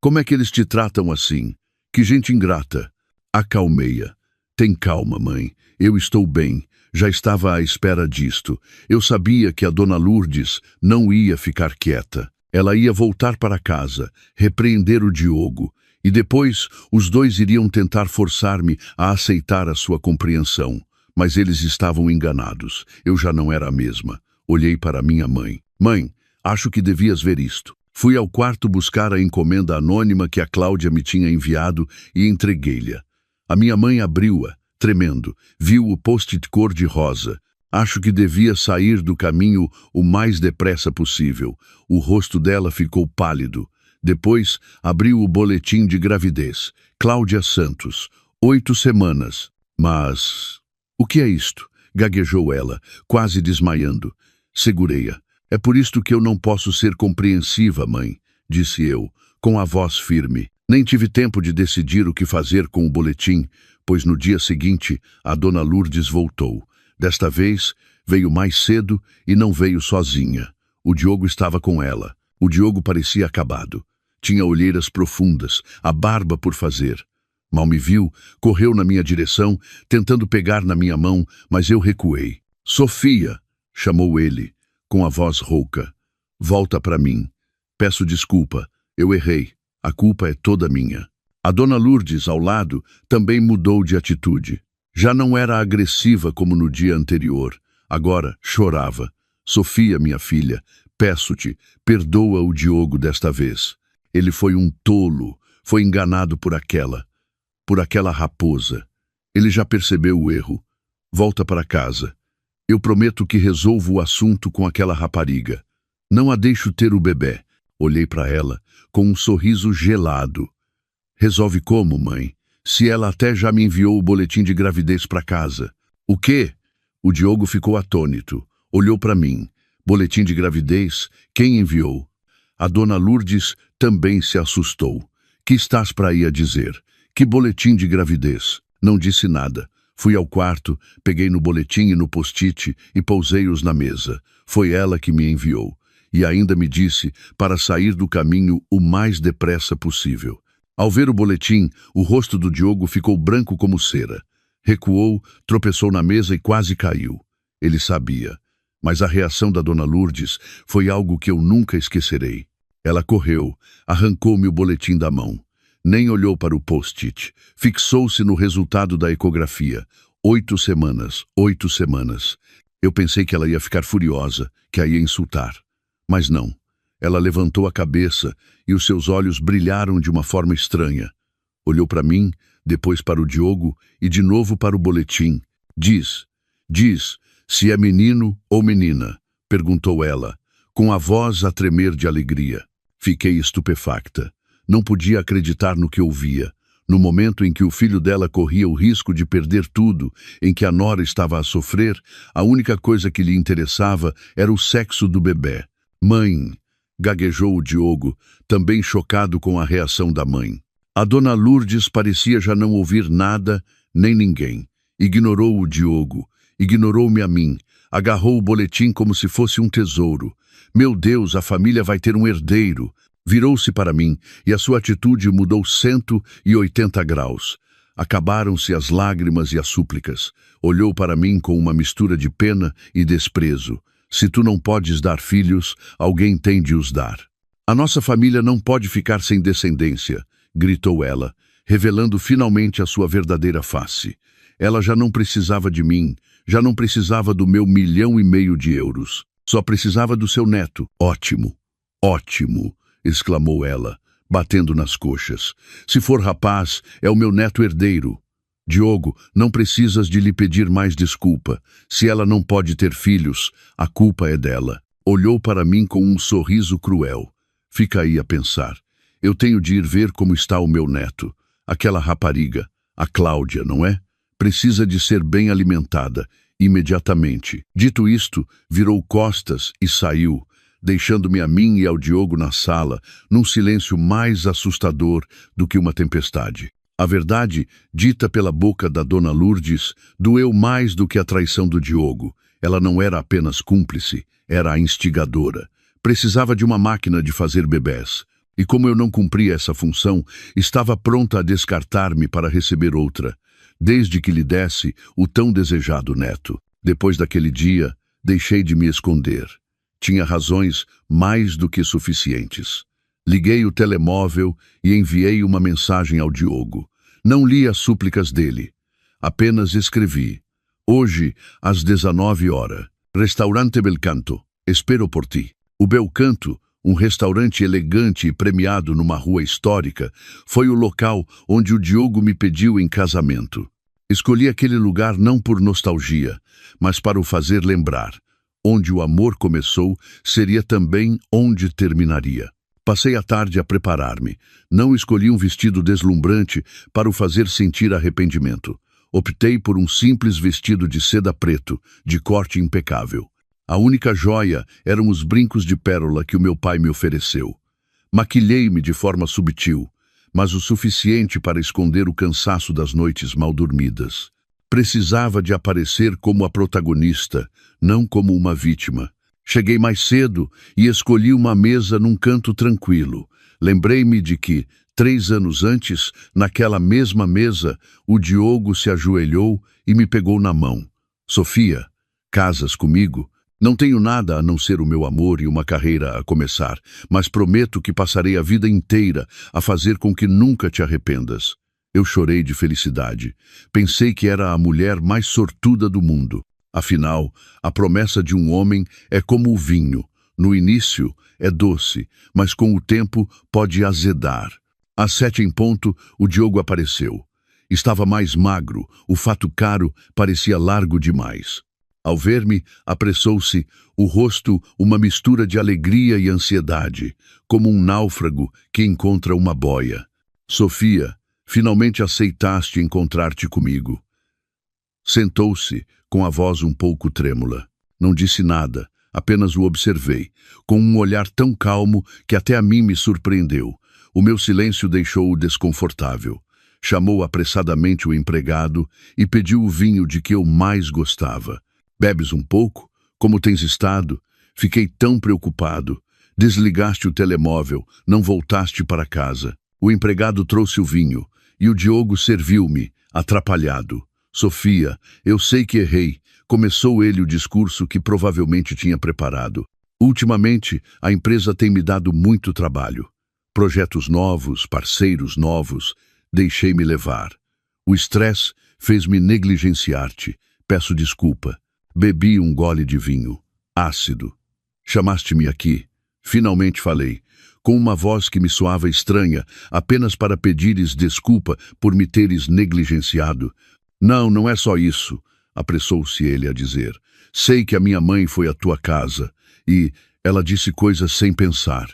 como é que eles te tratam assim? Que gente ingrata. Acalmei-a. Tem calma, mãe. Eu estou bem. Já estava à espera disto. Eu sabia que a Dona Lourdes não ia ficar quieta. Ela ia voltar para casa, repreender o Diogo. E depois, os dois iriam tentar forçar-me a aceitar a sua compreensão. Mas eles estavam enganados. Eu já não era a mesma. Olhei para minha mãe. Mãe, acho que devias ver isto. Fui ao quarto buscar a encomenda anônima que a Cláudia me tinha enviado e entreguei-lhe. A minha mãe abriu-a, tremendo. Viu o post-it cor-de-rosa. Acho que devia sair do caminho o mais depressa possível. O rosto dela ficou pálido. Depois, abriu o boletim de gravidez. Cláudia Santos, 8 semanas. Mas... o que é isto? Gaguejou ela, quase desmaiando. Segurei-a. É por isto que eu não posso ser compreensiva, mãe, disse eu, com a voz firme. Nem tive tempo de decidir o que fazer com o boletim, pois no dia seguinte a dona Lourdes voltou. Desta vez, veio mais cedo e não veio sozinha. O Diogo estava com ela. O Diogo parecia acabado. Tinha olheiras profundas, a barba por fazer. Mal me viu, correu na minha direção, tentando pegar na minha mão, mas eu recuei. Sofia, chamou ele, com a voz rouca. Volta para mim. Peço desculpa, eu errei. A culpa é toda minha. A dona Lourdes, ao lado, também mudou de atitude. Já não era agressiva como no dia anterior. Agora chorava. Sofia, minha filha, peço-te, perdoa o Diogo desta vez. Ele foi um tolo, foi enganado por aquela raposa. Ele já percebeu o erro. Volta para casa. Eu prometo que resolvo o assunto com aquela rapariga. Não a deixo ter o bebê. Olhei para ela com um sorriso gelado. Resolve como, mãe? Se ela até já me enviou o boletim de gravidez para casa. O quê? O Diogo ficou atônito. Olhou para mim. Boletim de gravidez? Quem enviou? A dona Lourdes também se assustou. Que estás para ir a dizer? Que boletim de gravidez? Não disse nada. Fui ao quarto, peguei no boletim e no post-it e pousei-os na mesa. Foi ela que me enviou. E ainda me disse para sair do caminho o mais depressa possível. Ao ver o boletim, o rosto do Diogo ficou branco como cera. Recuou, tropeçou na mesa e quase caiu. Ele sabia. Mas a reação da dona Lourdes foi algo que eu nunca esquecerei. Ela correu, arrancou-me o boletim da mão. Nem olhou para o post-it. Fixou-se no resultado da ecografia. 8 semanas, 8 semanas. Eu pensei que ela ia ficar furiosa, que a ia insultar. Mas não. Ela levantou a cabeça e os seus olhos brilharam de uma forma estranha. Olhou para mim, depois para o Diogo e de novo para o boletim. Diz, se é menino ou menina, perguntou ela, com a voz a tremer de alegria. Fiquei estupefacta. Não podia acreditar no que ouvia. No momento em que o filho dela corria o risco de perder tudo, em que a nora estava a sofrer, a única coisa que lhe interessava era o sexo do bebê. Mãe, gaguejou o Diogo, também chocado com a reação da mãe. A dona Lourdes parecia já não ouvir nada, nem ninguém. Ignorou o Diogo, ignorou-me a mim, agarrou o boletim como se fosse um tesouro. Meu Deus, a família vai ter um herdeiro. Virou-se para mim e a sua atitude mudou 180 graus. Acabaram-se as lágrimas e as súplicas. Olhou para mim com uma mistura de pena e desprezo. Se tu não podes dar filhos, alguém tem de os dar. A nossa família não pode ficar sem descendência, gritou ela, revelando finalmente a sua verdadeira face. Ela já não precisava de mim, já não precisava do meu 1,5 milhão de euros. Só precisava do seu neto. Ótimo, ótimo, exclamou ela, batendo nas coxas. Se for rapaz, é o meu neto herdeiro. Diogo, não precisas de lhe pedir mais desculpa. Se ela não pode ter filhos, a culpa é dela. Olhou para mim com um sorriso cruel. Fica aí a pensar. Eu tenho de ir ver como está o meu neto. Aquela rapariga, a Cláudia, não é? Precisa de ser bem alimentada, imediatamente. Dito isto, virou costas e saiu, deixando-me a mim e ao Diogo na sala, num silêncio mais assustador do que uma tempestade. A verdade, dita pela boca da dona Lourdes, doeu mais do que a traição do Diogo. Ela não era apenas cúmplice, era a instigadora. Precisava de uma máquina de fazer bebés. E como eu não cumpria essa função, estava pronta a descartar-me para receber outra, desde que lhe desse o tão desejado neto. Depois daquele dia, deixei de me esconder. Tinha razões mais do que suficientes. Liguei o telemóvel e enviei uma mensagem ao Diogo. Não li as súplicas dele. Apenas escrevi: Hoje, às 19 horas. Restaurante Belcanto. Espero por ti. O Belcanto, um restaurante elegante e premiado numa rua histórica, foi o local onde o Diogo me pediu em casamento. Escolhi aquele lugar não por nostalgia, mas para o fazer lembrar. Onde o amor começou, seria também onde terminaria. Passei a tarde a preparar-me. Não escolhi um vestido deslumbrante para o fazer sentir arrependimento. Optei por um simples vestido de seda preto, de corte impecável. A única joia eram os brincos de pérola que o meu pai me ofereceu. Maquilhei-me de forma subtil, mas o suficiente para esconder o cansaço das noites mal dormidas. Precisava de aparecer como a protagonista, não como uma vítima. Cheguei mais cedo e escolhi uma mesa num canto tranquilo. Lembrei-me de que, 3 anos antes, naquela mesma mesa, o Diogo se ajoelhou e me pegou na mão. Sofia, casas comigo? Não tenho nada a não ser o meu amor e uma carreira a começar, mas prometo que passarei a vida inteira a fazer com que nunca te arrependas. Eu chorei de felicidade. Pensei que era a mulher mais sortuda do mundo. Afinal, a promessa de um homem é como o vinho. No início é doce, mas com o tempo pode azedar. Às 7 em ponto, o Diogo apareceu. Estava mais magro, o fato caro parecia largo demais. Ao ver-me, apressou-se, o rosto uma mistura de alegria e ansiedade, como um náufrago que encontra uma boia. Sofia, finalmente aceitaste encontrar-te comigo. Sentou-se, com a voz um pouco trêmula. Não disse nada, apenas o observei, com um olhar tão calmo que até a mim me surpreendeu. O meu silêncio deixou-o desconfortável. Chamou apressadamente o empregado e pediu o vinho de que eu mais gostava. Bebes um pouco? Como tens estado? Fiquei tão preocupado. Desligaste o telemóvel, não voltaste para casa. O empregado trouxe o vinho e o Diogo serviu-me, atrapalhado. Sofia, eu sei que errei. Começou ele o discurso que provavelmente tinha preparado. Ultimamente, a empresa tem me dado muito trabalho. Projetos novos, parceiros novos. Deixei-me levar. O estresse fez-me negligenciar-te. Peço desculpa. Bebi um gole de vinho. Ácido. Chamaste-me aqui. Finalmente falei, com uma voz que me soava estranha, apenas para pedires desculpa por me teres negligenciado. Não, não é só isso, apressou-se ele a dizer. Sei que a minha mãe foi à tua casa e ela disse coisas sem pensar.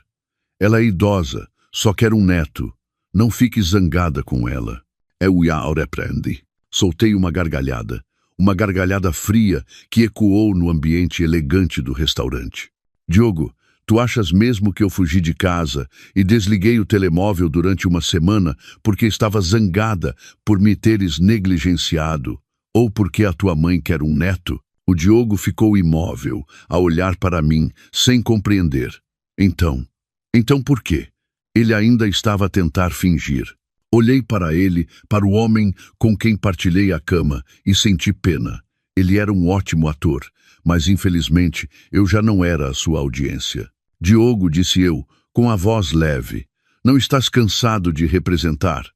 Ela é idosa, só quer um neto. Não fique zangada com ela. Eu já o repreendi. Soltei uma gargalhada fria que ecoou no ambiente elegante do restaurante. Diogo, tu achas mesmo que eu fugi de casa e desliguei o telemóvel durante uma semana porque estava zangada por me teres negligenciado ou porque a tua mãe quer um neto? O Diogo ficou imóvel, a olhar para mim, sem compreender. Então por quê? Ele ainda estava a tentar fingir. Olhei para ele, para o homem com quem partilhei a cama, e senti pena. Ele era um ótimo ator, mas infelizmente eu já não era a sua audiência. Diogo, disse eu, com a voz leve, não estás cansado de representar?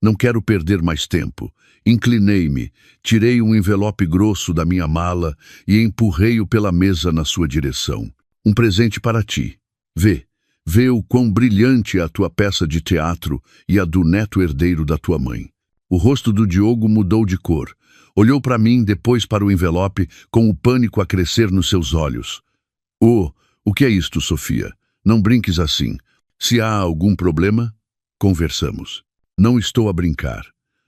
Não quero perder mais tempo. Inclinei-me, tirei um envelope grosso da minha mala e empurrei-o pela mesa na sua direção. Um presente para ti. Vê o quão brilhante é a tua peça de teatro e a do neto herdeiro da tua mãe. O rosto do Diogo mudou de cor. Olhou para mim, depois para o envelope, com o pânico a crescer nos seus olhos. O que é isto, Sofia? Não brinques assim. Se há algum problema, conversamos. Não estou a brincar.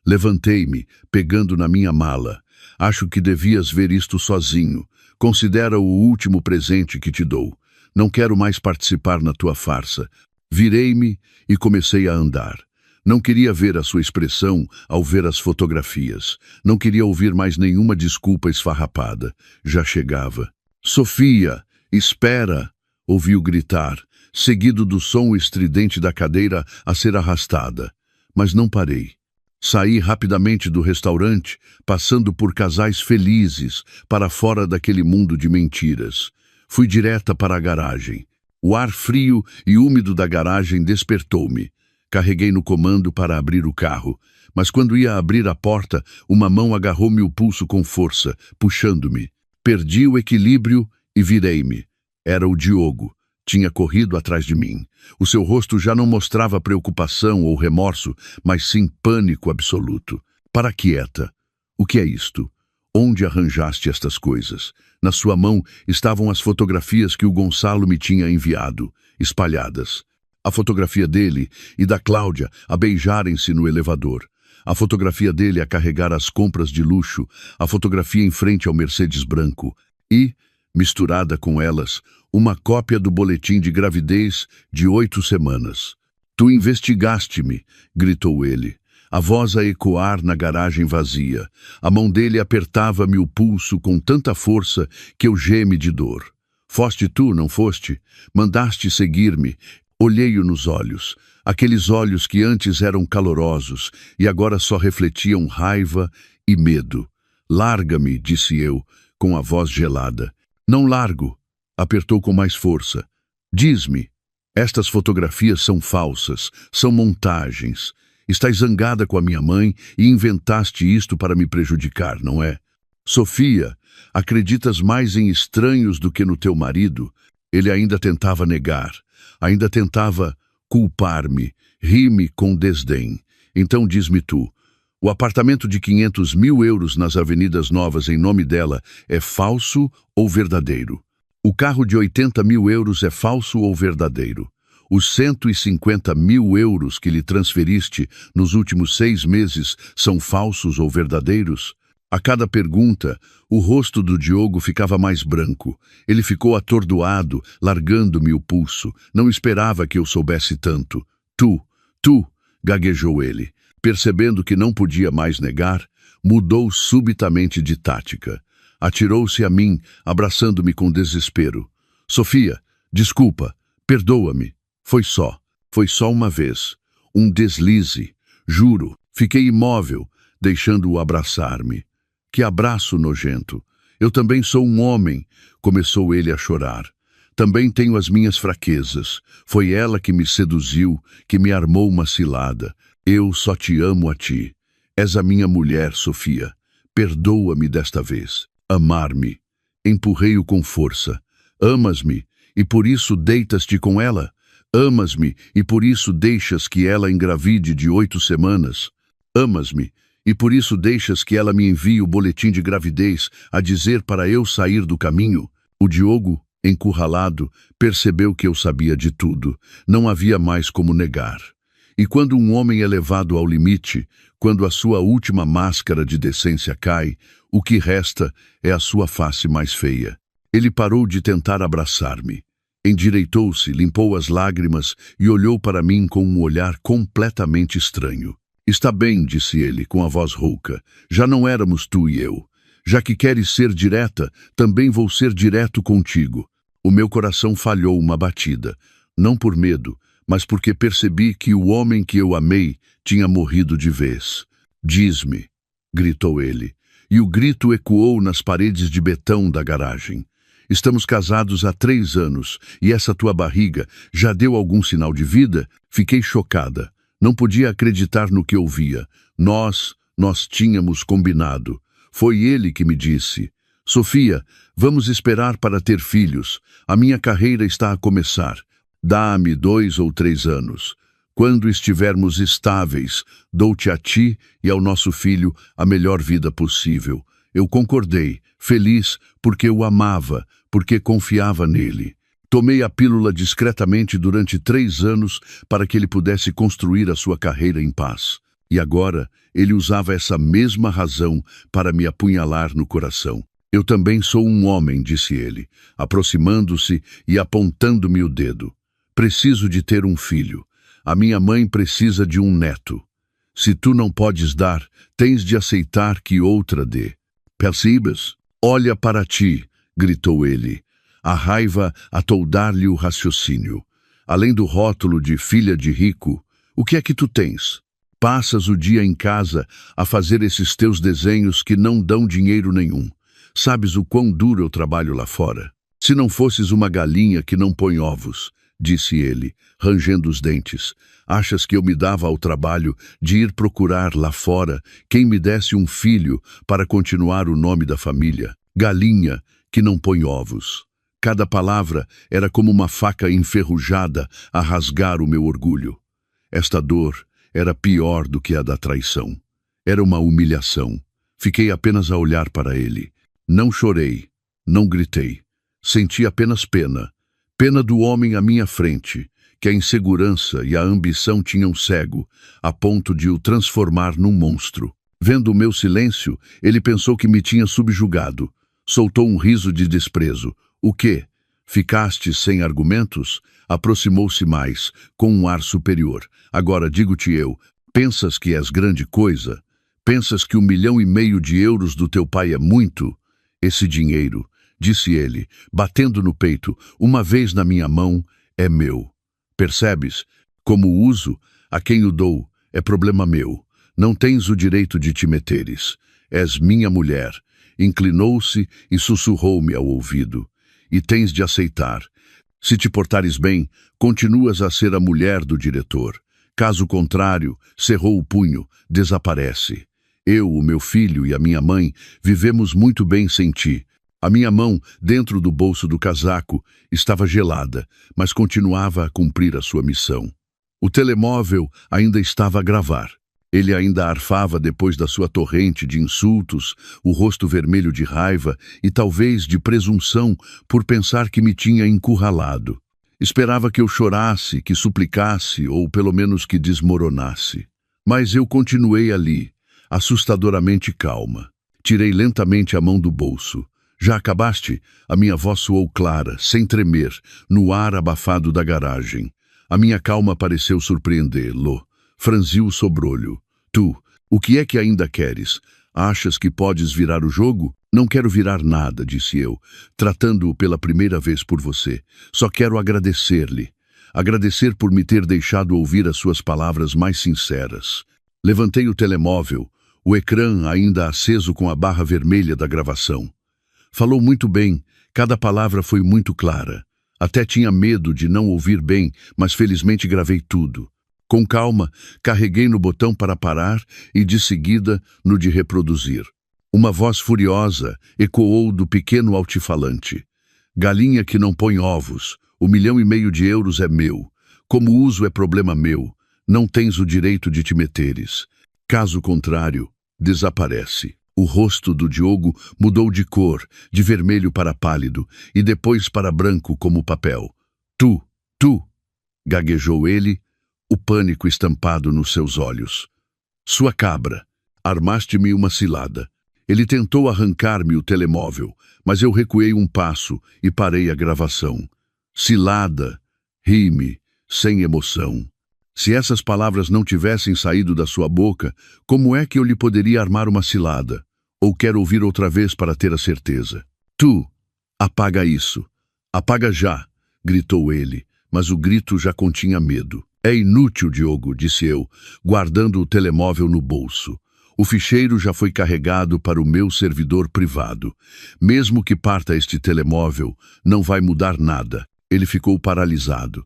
Levantei-me, pegando na minha mala. Acho que devias ver isto sozinho. Considera o último presente que te dou. Não quero mais participar na tua farsa. Virei-me e comecei a andar. Não queria ver a sua expressão ao ver as fotografias. Não queria ouvir mais nenhuma desculpa esfarrapada. Já chegava. Sofia, espera! Ouviu gritar, seguido do som estridente da cadeira a ser arrastada. Mas não parei. Saí rapidamente do restaurante, passando por casais felizes, para fora daquele mundo de mentiras. Fui direta para a garagem. O ar frio e úmido da garagem despertou-me. Carreguei no comando para abrir o carro. Mas quando ia abrir a porta, uma mão agarrou-me o pulso com força, puxando-me. Perdi o equilíbrio e virei-me. Era o Diogo. Tinha corrido atrás de mim. O seu rosto já não mostrava preocupação ou remorso, mas sim pânico absoluto. Para quieta. O que é isto? Onde arranjaste estas coisas? Na sua mão estavam as fotografias que o Gonçalo me tinha enviado, espalhadas. A fotografia dele e da Cláudia a beijarem-se no elevador. A fotografia dele a carregar as compras de luxo, a fotografia em frente ao Mercedes branco e, misturada com elas, uma cópia do boletim de gravidez de 8 semanas. Tu investigaste-me, gritou ele, a voz a ecoar na garagem vazia. A mão dele apertava-me o pulso com tanta força que eu geme de dor. Foste tu, não foste? Mandaste seguir-me. Olhei-o nos olhos, aqueles olhos que antes eram calorosos e agora só refletiam raiva e medo. Larga-me, disse eu, com a voz gelada. Não largo, apertou com mais força. Diz-me, estas fotografias são falsas, são montagens. Estás zangada com a minha mãe e inventaste isto para me prejudicar, não é? Sofia, acreditas mais em estranhos do que no teu marido? Ele ainda tentava negar, ainda tentava culpar-me, rir-me com desdém. Então diz-me tu, o apartamento de 500 mil euros nas Avenidas Novas em nome dela é falso ou verdadeiro? O carro de 80 mil euros é falso ou verdadeiro? Os 150 mil euros que lhe transferiste nos últimos 6 meses são falsos ou verdadeiros? A cada pergunta, o rosto do Diogo ficava mais branco. Ele ficou atordoado, largando-me o pulso. Não esperava que eu soubesse tanto. Tu, gaguejou ele. Percebendo que não podia mais negar, mudou subitamente de tática. Atirou-se a mim, abraçando-me com desespero. Sofia, desculpa, perdoa-me. Foi só uma vez. Um deslize, juro. Fiquei imóvel, deixando-o abraçar-me. Que abraço nojento. Eu também sou um homem, começou ele a chorar. Também tenho as minhas fraquezas. Foi ela que me seduziu, que me armou uma cilada. Eu só te amo a ti. És a minha mulher, Sofia. Perdoa-me desta vez. Amar-me. Empurrei-o com força. Amas-me, e por isso deitas-te com ela? Amas-me, e por isso deixas que ela engravide de 8 semanas? Amas-me, e por isso deixas que ela me envie o boletim de gravidez a dizer para eu sair do caminho? O Diogo, encurralado, percebeu que eu sabia de tudo. Não havia mais como negar. E quando um homem é levado ao limite, quando a sua última máscara de decência cai, o que resta é a sua face mais feia. Ele parou de tentar abraçar-me. Endireitou-se, limpou as lágrimas e olhou para mim com um olhar completamente estranho. Está bem, disse ele, com a voz rouca. Já não éramos tu e eu. Já que queres ser direta, também vou ser direto contigo. O meu coração falhou uma batida. Não por medo, mas porque percebi que o homem que eu amei tinha morrido de vez. Diz-me, gritou ele, e o grito ecoou nas paredes de betão da garagem. Estamos casados há 3 anos, e essa tua barriga já deu algum sinal de vida? Fiquei chocada. Não podia acreditar no que ouvia. Nós tínhamos combinado. Foi ele que me disse, Sofia, vamos esperar para ter filhos. A minha carreira está a começar. Dá-me 2 ou 3 anos. Quando estivermos estáveis, dou-te a ti e ao nosso filho a melhor vida possível. Eu concordei, feliz, porque o amava, porque confiava nele. Tomei a pílula discretamente durante 3 anos para que ele pudesse construir a sua carreira em paz. E agora ele usava essa mesma razão para me apunhalar no coração. Eu também sou um homem, disse ele, aproximando-se e apontando-me o dedo. Preciso de ter um filho. A minha mãe precisa de um neto. Se tu não podes dar, tens de aceitar que outra dê. Percebes? Olha para ti, gritou ele. A raiva a toldar-lhe o raciocínio. Além do rótulo de filha de rico, o que é que tu tens? Passas o dia em casa a fazer esses teus desenhos que não dão dinheiro nenhum. Sabes o quão duro eu trabalho lá fora? Se não fosses uma galinha que não põe ovos, disse ele, rangendo os dentes. Achas que eu me dava ao trabalho de ir procurar lá fora quem me desse um filho para continuar o nome da família? Galinha que não põe ovos. Cada palavra era como uma faca enferrujada a rasgar o meu orgulho. Esta dor era pior do que a da traição. Era uma humilhação. Fiquei apenas a olhar para ele. Não chorei, não gritei. Senti apenas pena. Pena do homem à minha frente, que a insegurança e a ambição tinham cego, a ponto de o transformar num monstro. Vendo o meu silêncio, ele pensou que me tinha subjugado. Soltou um riso de desprezo. O quê? Ficaste sem argumentos? Aproximou-se mais, com um ar superior. Agora digo-te eu, pensas que és grande coisa? Pensas que 1,5 milhão de euros do teu pai é muito? Esse dinheiro, disse ele, batendo no peito, uma vez na minha mão, é meu. Percebes? Como o uso, a quem o dou, é problema meu. Não tens o direito de te meteres. És minha mulher. Inclinou-se e sussurrou-me ao ouvido. E tens de aceitar. Se te portares bem, continuas a ser a mulher do diretor. Caso contrário, cerrou o punho, desaparece. Eu, o meu filho e a minha mãe vivemos muito bem sem ti. A minha mão, dentro do bolso do casaco, estava gelada, mas continuava a cumprir a sua missão. O telemóvel ainda estava a gravar. Ele ainda arfava depois da sua torrente de insultos, o rosto vermelho de raiva e talvez de presunção por pensar que me tinha encurralado. Esperava que eu chorasse, que suplicasse ou pelo menos que desmoronasse. Mas eu continuei ali, assustadoramente calma. Tirei lentamente a mão do bolso. Já acabaste? A minha voz soou clara, sem tremer, no ar abafado da garagem. A minha calma pareceu surpreendê-lo. Franziu o sobrolho. Tu, o que é que ainda queres? Achas que podes virar o jogo? Não quero virar nada, disse eu, tratando-o pela primeira vez por você. Só quero agradecer-lhe. Agradecer por me ter deixado ouvir as suas palavras mais sinceras. Levantei o telemóvel, o ecrã ainda aceso com a barra vermelha da gravação. Falou muito bem, cada palavra foi muito clara. Até tinha medo de não ouvir bem, mas felizmente gravei tudo. Com calma, carreguei no botão para parar e, de seguida, no de reproduzir. Uma voz furiosa ecoou do pequeno altifalante. Galinha que não põe ovos, 1,5 milhão de euros é meu. Como uso é problema meu. Não tens o direito de te meteres. Caso contrário, desaparece. O rosto do Diogo mudou de cor, de vermelho para pálido, e depois para branco como papel. Tu, gaguejou ele, o pânico estampado nos seus olhos. Sua cabra, armaste-me uma cilada. Ele tentou arrancar-me o telemóvel, mas eu recuei um passo e parei a gravação. Cilada, ri-me, sem emoção. Se essas palavras não tivessem saído da sua boca, como é que eu lhe poderia armar uma cilada? Ou quero ouvir outra vez para ter a certeza? Tu, apaga isso. Apaga já, gritou ele, mas o grito já continha medo. É inútil, Diogo, disse eu, guardando o telemóvel no bolso. O ficheiro já foi carregado para o meu servidor privado. Mesmo que parta este telemóvel, não vai mudar nada. Ele ficou paralisado.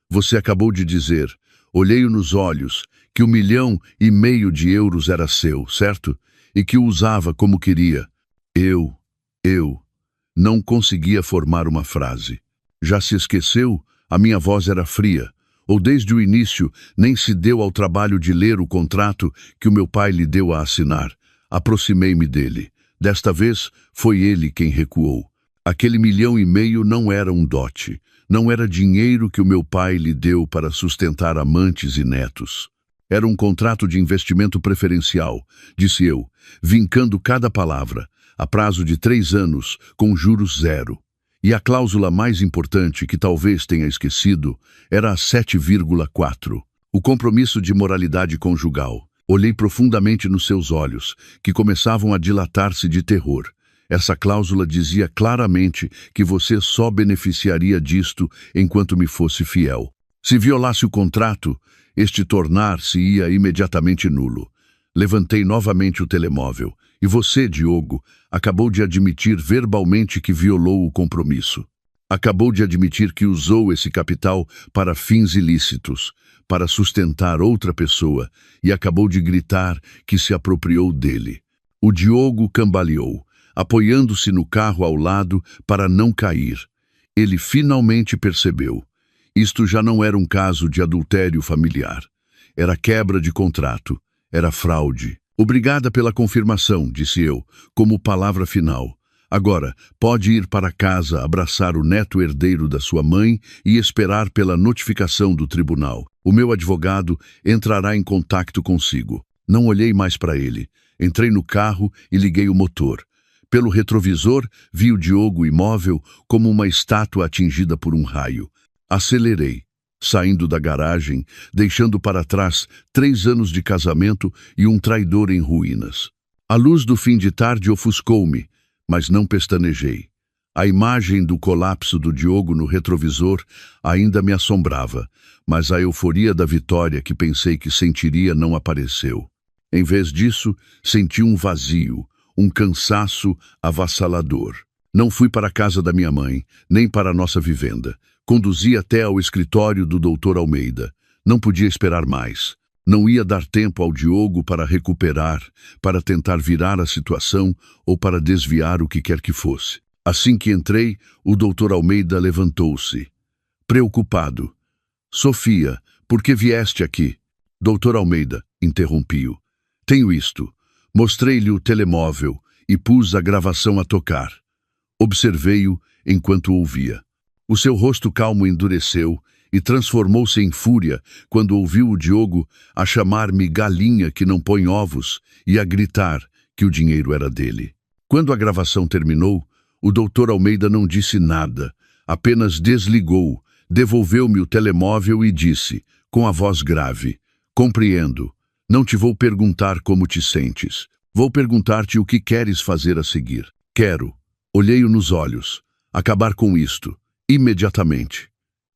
Você acabou de dizer, olhei-o nos olhos, que 1,5 milhão de euros era seu, certo? E que o usava como queria. Eu não conseguia formar uma frase. Já se esqueceu? A minha voz era fria. Ou desde o início nem se deu ao trabalho de ler o contrato que o meu pai lhe deu a assinar. Aproximei-me dele. Desta vez foi ele quem recuou. Aquele 1,5 milhão não era um dote. Não era dinheiro que o meu pai lhe deu para sustentar amantes e netos. Era um contrato de investimento preferencial, disse eu, vincando cada palavra, a prazo de 3 anos, com juros zero. E a cláusula mais importante, que talvez tenha esquecido, era a 7,4. O compromisso de moralidade conjugal. Olhei profundamente nos seus olhos, que começavam a dilatar-se de terror. Essa cláusula dizia claramente que você só beneficiaria disto enquanto me fosse fiel. Se violasse o contrato, este tornar-se-ia imediatamente nulo. Levantei novamente o telemóvel. E você, Diogo, acabou de admitir verbalmente que violou o compromisso. Acabou de admitir que usou esse capital para fins ilícitos, para sustentar outra pessoa, e acabou de gritar que se apropriou dele. O Diogo cambaleou, apoiando-se no carro ao lado para não cair. Ele finalmente percebeu. Isto já não era um caso de adultério familiar. Era quebra de contrato. Era fraude. Obrigada pela confirmação, disse eu, como palavra final. Agora, pode ir para casa abraçar o neto herdeiro da sua mãe e esperar pela notificação do tribunal. O meu advogado entrará em contato consigo. Não olhei mais para ele. Entrei no carro e liguei o motor. Pelo retrovisor, vi o Diogo imóvel como uma estátua atingida por um raio. Acelerei, saindo da garagem, deixando para trás 3 anos de casamento e um traidor em ruínas. A luz do fim de tarde ofuscou-me, mas não pestanejei. A imagem do colapso do Diogo no retrovisor ainda me assombrava, mas a euforia da vitória que pensei que sentiria não apareceu. Em vez disso, senti um vazio, um cansaço avassalador. Não fui para a casa da minha mãe, nem para a nossa vivenda. Conduzi até ao escritório do Dr. Almeida. Não podia esperar mais. Não ia dar tempo ao Diogo para recuperar, para tentar virar a situação ou para desviar o que quer que fosse. Assim que entrei, o Dr. Almeida levantou-se. Preocupado. Sofia, por que vieste aqui? Dr. Almeida, interrompi-o. Tenho isto. Mostrei-lhe o telemóvel e pus a gravação a tocar. Observei-o enquanto ouvia. O seu rosto calmo endureceu e transformou-se em fúria quando ouviu o Diogo a chamar-me galinha que não põe ovos e a gritar que o dinheiro era dele. Quando a gravação terminou, o Dr. Almeida não disse nada, apenas desligou, devolveu-me o telemóvel e disse, com a voz grave, compreendo, não te vou perguntar como te sentes, vou perguntar-te o que queres fazer a seguir. Quero, olhei-o nos olhos, acabar com isto, imediatamente.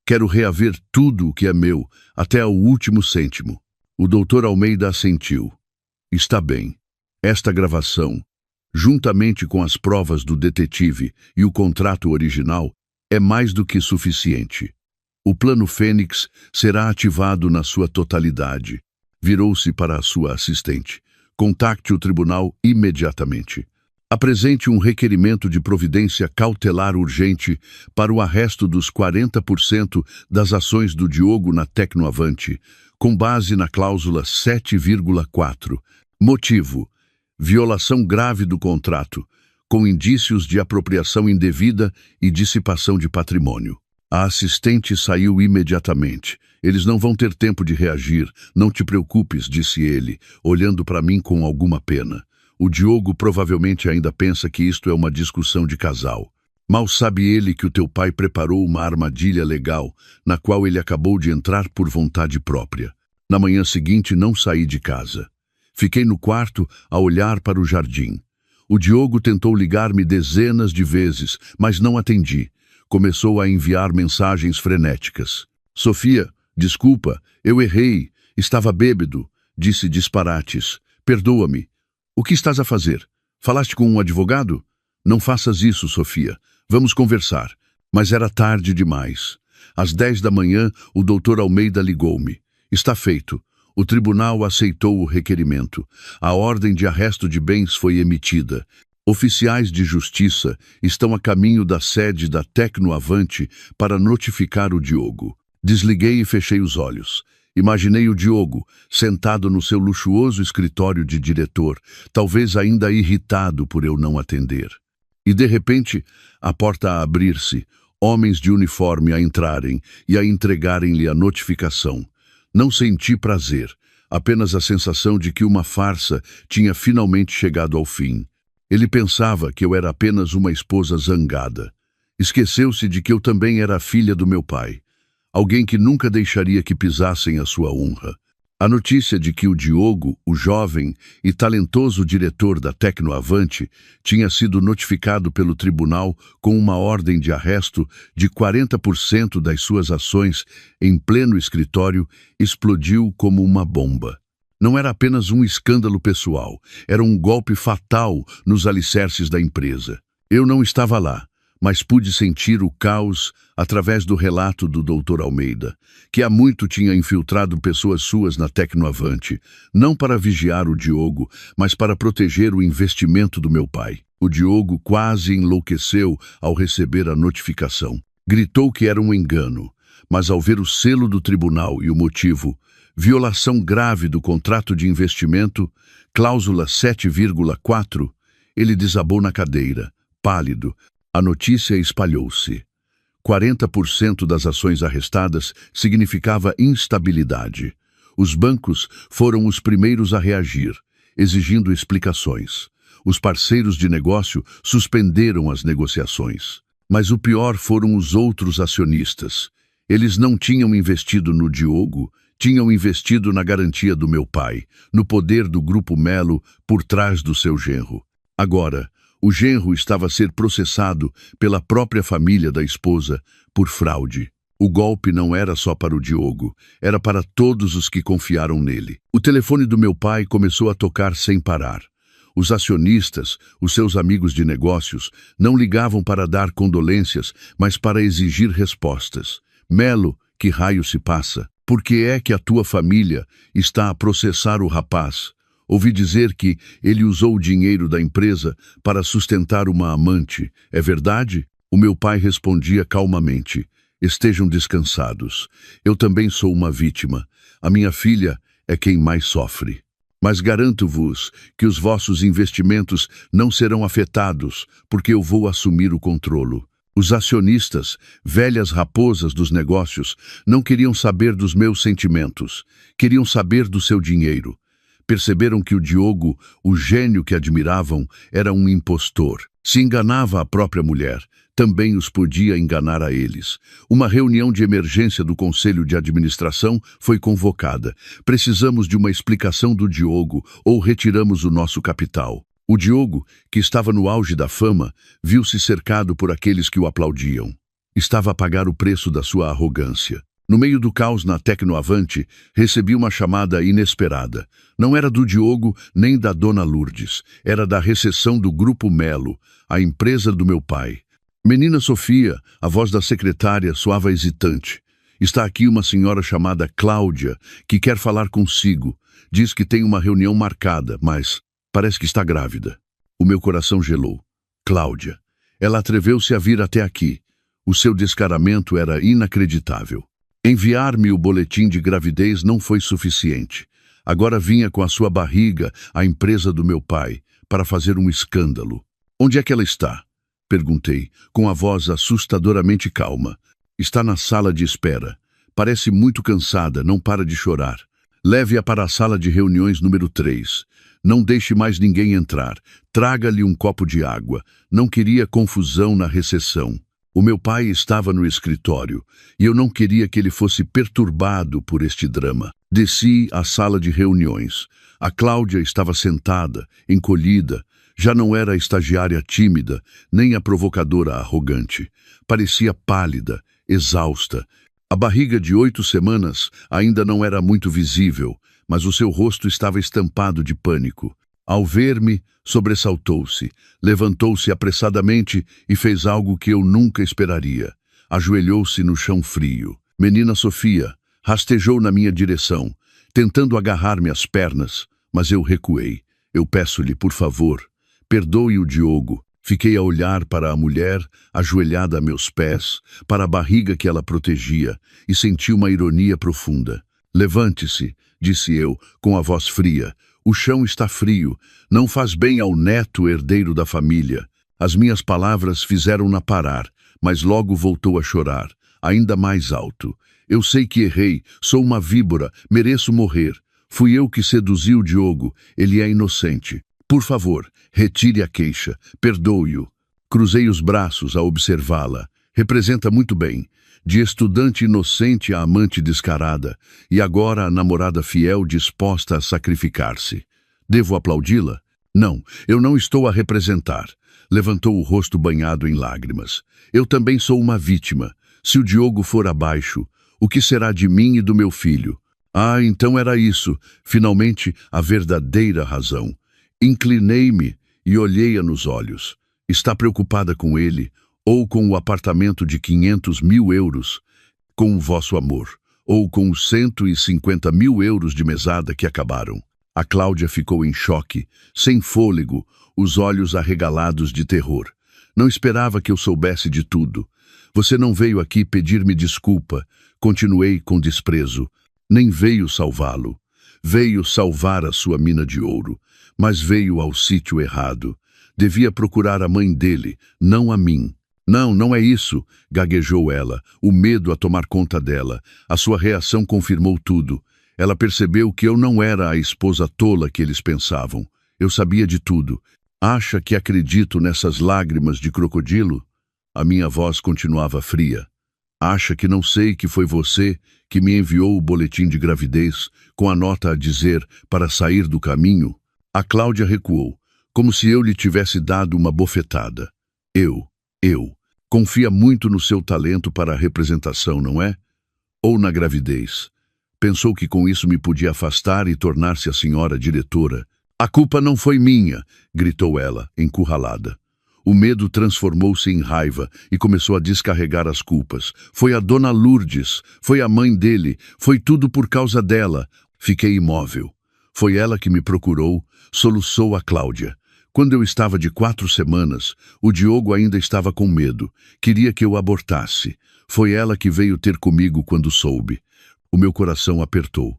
Quero reaver tudo o que é meu, até o último cêntimo. O Dr. Almeida assentiu. Está bem. Esta gravação, juntamente com as provas do detetive e o contrato original, é mais do que suficiente. O Plano Fênix será ativado na sua totalidade. Virou-se para a sua assistente. Contacte o tribunal imediatamente. Apresente um requerimento de providência cautelar urgente para o arresto dos 40% das ações do Diogo na Tecnoavante, com base na cláusula 7,4. Motivo: violação grave do contrato, com indícios de apropriação indevida e dissipação de patrimônio. A assistente saiu imediatamente. Eles não vão ter tempo de reagir. Não te preocupes, disse ele, olhando para mim com alguma pena. O Diogo provavelmente ainda pensa que isto é uma discussão de casal. Mal sabe ele que o teu pai preparou uma armadilha legal, na qual ele acabou de entrar por vontade própria. Na manhã seguinte não saí de casa. Fiquei no quarto a olhar para o jardim. O Diogo tentou ligar-me dezenas de vezes, mas não atendi. Começou a enviar mensagens frenéticas. Sofia, desculpa, eu errei, estava bêbado, disse disparates. Perdoa-me. O que estás a fazer? Falaste com um advogado? Não faças isso, Sofia. Vamos conversar. Mas era tarde demais. Às 10 da manhã, o Dr. Almeida ligou-me. Está feito. O tribunal aceitou o requerimento. A ordem de arresto de bens foi emitida. Oficiais de justiça estão a caminho da sede da Tecnoavante para notificar o Diogo. Desliguei e fechei os olhos. Imaginei o Diogo, sentado no seu luxuoso escritório de diretor, talvez ainda irritado por eu não atender. E de repente, a porta a abrir-se, homens de uniforme a entrarem e a entregarem-lhe a notificação. Não senti prazer, apenas a sensação de que uma farsa tinha finalmente chegado ao fim. Ele pensava que eu era apenas uma esposa zangada. Esqueceu-se de que eu também era a filha do meu pai. Alguém que nunca deixaria que pisassem a sua honra. A notícia de que o Diogo, o jovem e talentoso diretor da Tecnoavante, tinha sido notificado pelo tribunal com uma ordem de arresto de 40% das suas ações em pleno escritório explodiu como uma bomba. Não era apenas um escândalo pessoal, era um golpe fatal nos alicerces da empresa. Eu não estava lá, mas pude sentir o caos através do relato do Dr. Almeida, que há muito tinha infiltrado pessoas suas na Tecnoavante, não para vigiar o Diogo, mas para proteger o investimento do meu pai. O Diogo quase enlouqueceu ao receber a notificação. Gritou que era um engano, mas ao ver o selo do tribunal e o motivo, violação grave do contrato de investimento, cláusula 7,4, ele desabou na cadeira, pálido. A notícia espalhou-se. 40% das ações arrestadas significava instabilidade. Os bancos foram os primeiros a reagir, exigindo explicações. Os parceiros de negócio suspenderam as negociações. Mas o pior foram os outros acionistas. Eles não tinham investido no Diogo, tinham investido na garantia do meu pai, no poder do Grupo Melo por trás do seu genro. Agora, o genro estava a ser processado pela própria família da esposa por fraude. O golpe não era só para o Diogo, era para todos os que confiaram nele. O telefone do meu pai começou a tocar sem parar. Os acionistas, os seus amigos de negócios, não ligavam para dar condolências, mas para exigir respostas. Melo, que raio se passa? Por que é que a tua família está a processar o rapaz? Ouvi dizer que ele usou o dinheiro da empresa para sustentar uma amante. É verdade? O meu pai respondia calmamente. Estejam descansados. Eu também sou uma vítima. A minha filha é quem mais sofre. Mas garanto-vos que os vossos investimentos não serão afetados, porque eu vou assumir o controlo. Os acionistas, velhas raposas dos negócios, não queriam saber dos meus sentimentos. Queriam saber do seu dinheiro. Perceberam que o Diogo, o gênio que admiravam, era um impostor. Se enganava a própria mulher, também os podia enganar a eles. Uma reunião de emergência do Conselho de Administração foi convocada. Precisamos de uma explicação do Diogo ou retiramos o nosso capital. O Diogo, que estava no auge da fama, viu-se cercado por aqueles que o aplaudiam. Estava a pagar o preço da sua arrogância. No meio do caos na Tecnoavante, recebi uma chamada inesperada. Não era do Diogo nem da dona Lourdes. Era da recessão do Grupo Melo, a empresa do meu pai. Menina Sofia, a voz da secretária soava hesitante. Está aqui uma senhora chamada Cláudia, que quer falar consigo. Diz que tem uma reunião marcada, mas parece que está grávida. O meu coração gelou. Cláudia. Ela atreveu-se a vir até aqui. O seu descaramento era inacreditável. Enviar-me o boletim de gravidez não foi suficiente. Agora vinha com a sua barriga à empresa do meu pai, para fazer um escândalo. Onde é que ela está? Perguntei, com a voz assustadoramente calma. Está na sala de espera. Parece muito cansada, não para de chorar. Leve-a para a sala de reuniões número 3. Não deixe mais ninguém entrar. Traga-lhe um copo de água. Não queria confusão na recessão. O meu pai estava no escritório e eu não queria que ele fosse perturbado por este drama. Desci à sala de reuniões. A Cláudia estava sentada, encolhida. Já não era a estagiária tímida, nem a provocadora arrogante. Parecia pálida, exausta. A barriga de 8 semanas ainda não era muito visível, mas o seu rosto estava estampado de pânico. Ao ver-me, sobressaltou-se, levantou-se apressadamente e fez algo que eu nunca esperaria. Ajoelhou-se no chão frio. Menina Sofia rastejou na minha direção, tentando agarrar-me às pernas, mas eu recuei. Eu peço-lhe, por favor, perdoe o Diogo. Fiquei a olhar para a mulher, ajoelhada a meus pés, para a barriga que ela protegia, e senti uma ironia profunda. Levante-se, disse eu, com a voz fria. O chão está frio, não faz bem ao neto herdeiro da família. As minhas palavras fizeram-na parar, mas logo voltou a chorar, ainda mais alto. Eu sei que errei, sou uma víbora, mereço morrer. Fui eu que seduzi o Diogo, ele é inocente. Por favor, retire a queixa, perdoe-o. Cruzei os braços a observá-la. Representa muito bem. De estudante inocente a amante descarada, e agora a namorada fiel disposta a sacrificar-se. Devo aplaudi-la? Não, eu não estou a representar. Levantou o rosto banhado em lágrimas. Eu também sou uma vítima. Se o Diogo for abaixo, o que será de mim e do meu filho? Ah, então era isso, finalmente a verdadeira razão. Inclinei-me e olhei-a nos olhos. Está preocupada com ele, ou com o apartamento de 500 mil euros, com o vosso amor, ou com os 150 mil euros de mesada que acabaram. A Cláudia ficou em choque, sem fôlego, os olhos arregalados de terror. Não esperava que eu soubesse de tudo. Você não veio aqui pedir-me desculpa, continuei com desprezo. Nem veio salvá-lo. Veio salvar a sua mina de ouro, mas veio ao sítio errado. Devia procurar a mãe dele, não a mim. Não, não é isso, gaguejou ela, o medo a tomar conta dela. A sua reação confirmou tudo. Ela percebeu que eu não era a esposa tola que eles pensavam. Eu sabia de tudo. Acha que acredito nessas lágrimas de crocodilo? A minha voz continuava fria. Acha que não sei que foi você que me enviou o boletim de gravidez com a nota a dizer para sair do caminho? A Cláudia recuou, como se eu lhe tivesse dado uma bofetada. Eu. Confia muito no seu talento para a representação, não é? Ou na gravidez. Pensou que com isso me podia afastar e tornar-se a senhora diretora. A culpa não foi minha, gritou ela, encurralada. O medo transformou-se em raiva e começou a descarregar as culpas. Foi a dona Lourdes, foi a mãe dele, foi tudo por causa dela. Fiquei imóvel. Foi ela que me procurou, soluçou a Cláudia. Quando eu estava de 4 semanas, o Diogo ainda estava com medo. Queria que eu abortasse. Foi ela que veio ter comigo quando soube. O meu coração apertou.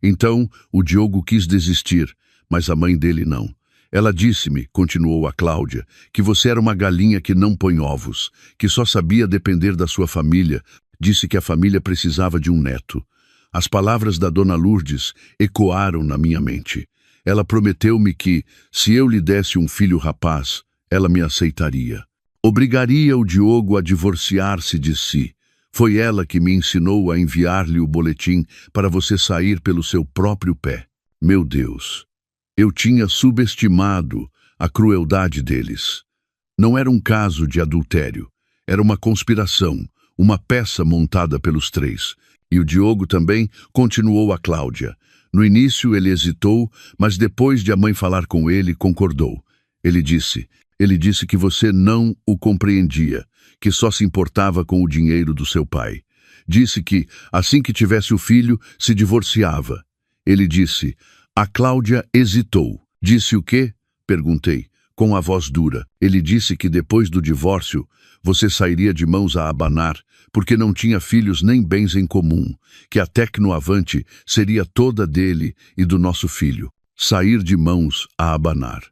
Então, o Diogo quis desistir, mas a mãe dele não. Ela disse-me, continuou a Cláudia, que você era uma galinha que não põe ovos, que só sabia depender da sua família. Disse que a família precisava de um neto. As palavras da dona Lourdes ecoaram na minha mente. Ela prometeu-me que, se eu lhe desse um filho rapaz, ela me aceitaria. Obrigaria o Diogo a divorciar-se de si. Foi ela que me ensinou a enviar-lhe o boletim para você sair pelo seu próprio pé. Meu Deus! Eu tinha subestimado a crueldade deles. Não era um caso de adultério. Era uma conspiração, uma peça montada pelos 3. E o Diogo também, continuou a Cláudia. No início ele hesitou, mas depois de a mãe falar com ele, concordou. Ele disse que você não o compreendia, que só se importava com o dinheiro do seu pai. Disse que, assim que tivesse o filho, se divorciava. Ele disse... A Cláudia hesitou. Disse o quê? Perguntei, com a voz dura. Ele disse que depois do divórcio, você sairia de mãos a abanar, porque não tinha filhos nem bens em comum, que a Tecnoavante seria toda dele e do nosso filho. Sair de mãos a abanar.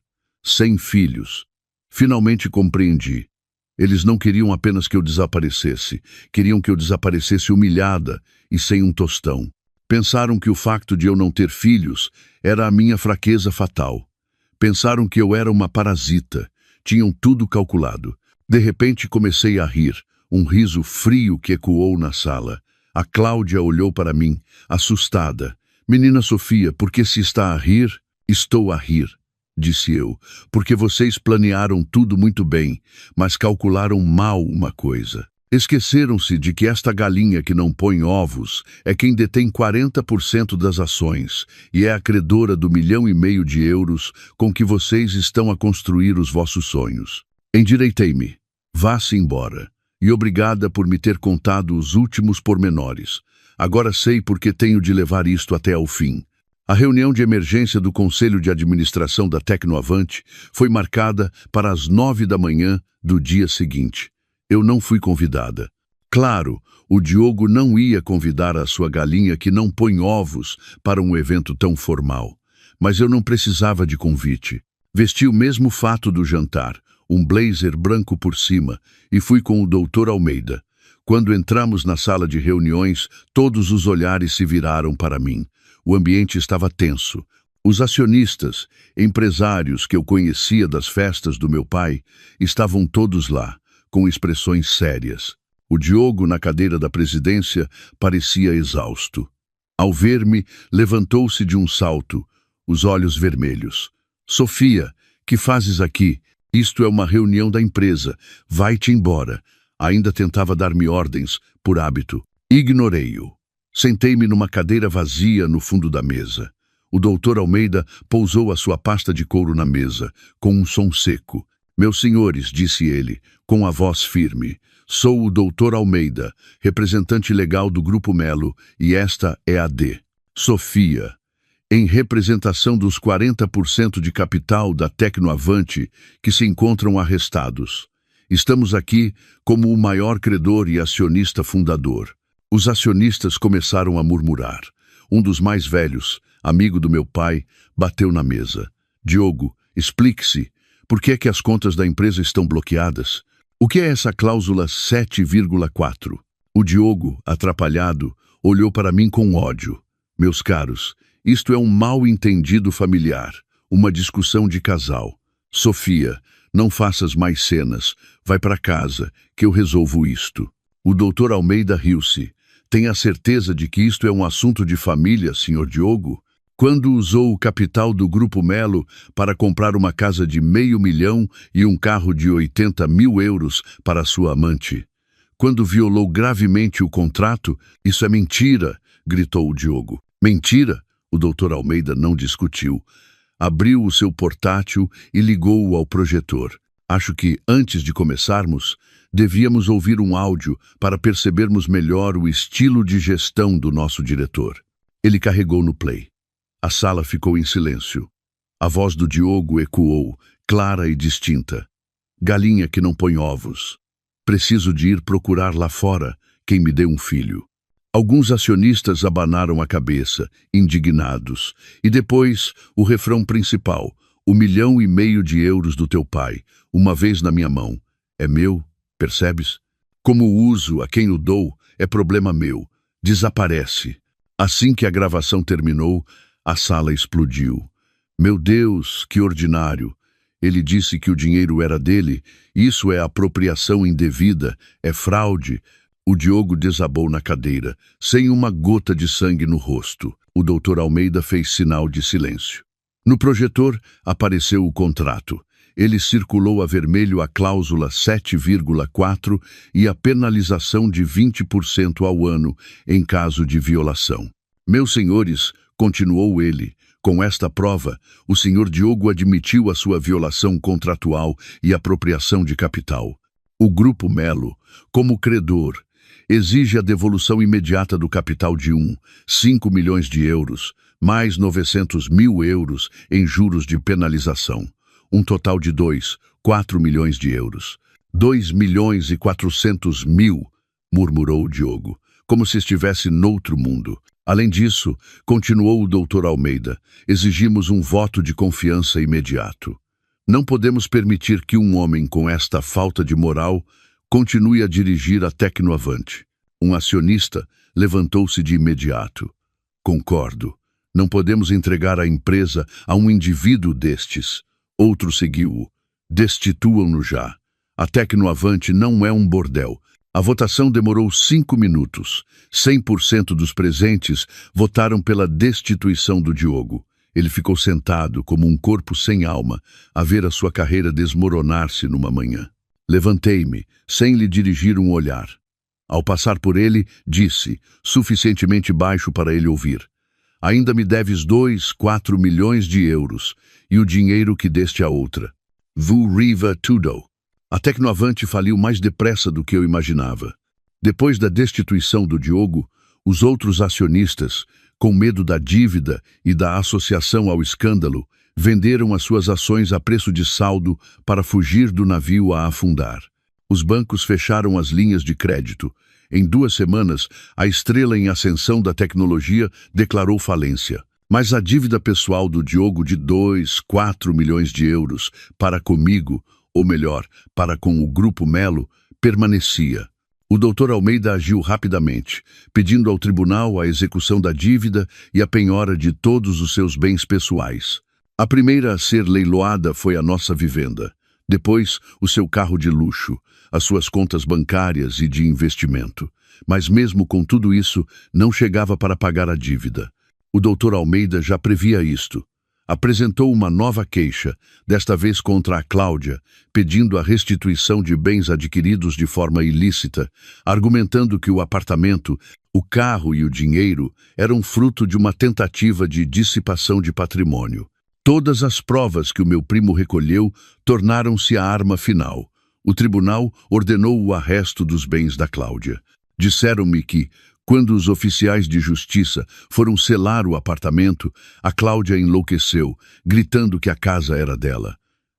Sem filhos. Finalmente compreendi. Eles não queriam apenas que eu desaparecesse, queriam que eu desaparecesse humilhada e sem um tostão. Pensaram que o facto de eu não ter filhos era a minha fraqueza fatal. Pensaram que eu era uma parasita. Tinham tudo calculado. De repente comecei a rir, um riso frio que ecoou na sala. A Cláudia olhou para mim, assustada. Menina Sofia, por que se está a rir? Estou a rir, disse eu, porque vocês planearam tudo muito bem, mas calcularam mal uma coisa. Esqueceram-se de que esta galinha que não põe ovos é quem detém 40% das ações e é a credora do 1,5 milhão de euros com que vocês estão a construir os vossos sonhos. Endireitei-me. Vá-se embora. E obrigada por me ter contado os últimos pormenores. Agora sei por que tenho de levar isto até ao fim. A reunião de emergência do Conselho de Administração da Tecnoavante foi marcada para as 9 da manhã do dia seguinte. Eu não fui convidada. Claro, o Diogo não ia convidar a sua galinha que não põe ovos para um evento tão formal. Mas eu não precisava de convite. Vesti o mesmo fato do jantar, um blazer branco por cima, e fui com o Dr. Almeida. Quando entramos na sala de reuniões, todos os olhares se viraram para mim. O ambiente estava tenso. Os acionistas, empresários que eu conhecia das festas do meu pai, estavam todos lá, com expressões sérias. O Diogo, na cadeira da presidência, parecia exausto. Ao ver-me, levantou-se de um salto, os olhos vermelhos. Sofia, que fazes aqui? Isto é uma reunião da empresa. Vai-te embora. Ainda tentava dar-me ordens, por hábito. Ignorei-o. Sentei-me numa cadeira vazia no fundo da mesa. O Dr. Almeida pousou a sua pasta de couro na mesa, com um som seco. Meus senhores, disse ele, com a voz firme, sou o Dr. Almeida, representante legal do Grupo Melo, e esta é a D. Sofia, em representação dos 40% de capital da Tecnoavante que se encontram arrestados. Estamos aqui como o maior credor e acionista fundador. Os acionistas começaram a murmurar. Um dos mais velhos, amigo do meu pai, bateu na mesa. Diogo, explique-se. Por que é que as contas da empresa estão bloqueadas? O que é essa cláusula 7,4? O Diogo, atrapalhado, olhou para mim com ódio. Meus caros, isto é um mal-entendido familiar, uma discussão de casal. Sofia, não faças mais cenas. Vai para casa, que eu resolvo isto. O Dr. Almeida riu-se. Tem a certeza de que isto é um assunto de família, Sr. Diogo? Quando usou o capital do Grupo Melo para comprar uma casa de €500 mil e um carro de 80 mil euros para sua amante? Quando violou gravemente o contrato? Isso é mentira, gritou o Diogo. Mentira? O Dr. Almeida não discutiu. Abriu o seu portátil e ligou-o ao projetor. Acho que, antes de começarmos, devíamos ouvir um áudio para percebermos melhor o estilo de gestão do nosso diretor. Ele carregou no play. A sala ficou em silêncio. A voz do Diogo ecoou, clara e distinta. Galinha que não põe ovos. Preciso de ir procurar lá fora quem me dê um filho. Alguns acionistas abanaram a cabeça, indignados. E depois, o refrão principal, €1,5 milhão de euros do teu pai, uma vez na minha mão. É meu, percebes? Como o uso, a quem o dou, é problema meu. Desaparece. Assim que a gravação terminou, a sala explodiu. Meu Deus, que ordinário! Ele disse que o dinheiro era dele. Isso é apropriação indevida, é fraude. O Diogo desabou na cadeira, sem uma gota de sangue no rosto. O Dr. Almeida fez sinal de silêncio. No projetor apareceu o contrato. Ele circulou a vermelho a cláusula 7,4 e a penalização de 20% ao ano em caso de violação. Meus senhores, continuou ele, com esta prova, o senhor Diogo admitiu a sua violação contratual e apropriação de capital. O Grupo Melo, como credor, exige a devolução imediata do capital de 5 milhões de euros, mais 900 mil euros em juros de penalização. Um total de 4 milhões de euros. 2.400.000, murmurou o Diogo, como se estivesse noutro mundo. Além disso, continuou o Dr. Almeida, exigimos um voto de confiança imediato. Não podemos permitir que um homem com esta falta de moral continue a dirigir a Tecnoavante. Um acionista levantou-se de imediato. Concordo. Não podemos entregar a empresa a um indivíduo destes. Outro seguiu-o. Destituam-no já. A Tecnoavante não é um bordel. A votação demorou 5 minutos. 100% dos presentes votaram pela destituição do Diogo. Ele ficou sentado como um corpo sem alma, a ver a sua carreira desmoronar-se numa manhã. Levantei-me, sem lhe dirigir um olhar. Ao passar por ele, disse, suficientemente baixo para ele ouvir. Ainda me deves 4 milhões de euros, e o dinheiro que deste a outra. Vu riva tudo. A Tecnoavante faliu mais depressa do que eu imaginava. Depois da destituição do Diogo, os outros acionistas, com medo da dívida e da associação ao escândalo, venderam as suas ações a preço de saldo para fugir do navio a afundar. Os bancos fecharam as linhas de crédito. Em 2 semanas, a estrela em ascensão da tecnologia declarou falência. Mas a dívida pessoal do Diogo de 4 milhões de euros para comigo, ou melhor, para com o Grupo Melo, permanecia. O Dr. Almeida agiu rapidamente, pedindo ao tribunal a execução da dívida e a penhora de todos os seus bens pessoais. A primeira a ser leiloada foi a nossa vivenda. Depois, o seu carro de luxo, as suas contas bancárias e de investimento. Mas mesmo com tudo isso, não chegava para pagar a dívida. O Dr. Almeida já previa isto. Apresentou uma nova queixa, desta vez contra a Cláudia, pedindo a restituição de bens adquiridos de forma ilícita, argumentando que o apartamento, o carro e o dinheiro eram fruto de uma tentativa de dissipação de patrimônio. Todas as provas que o meu primo recolheu tornaram-se a arma final. O tribunal ordenou o arresto dos bens da Cláudia. Disseram-me que, quando os oficiais de justiça foram selar o apartamento, a Cláudia enlouqueceu, gritando que a casa era dela.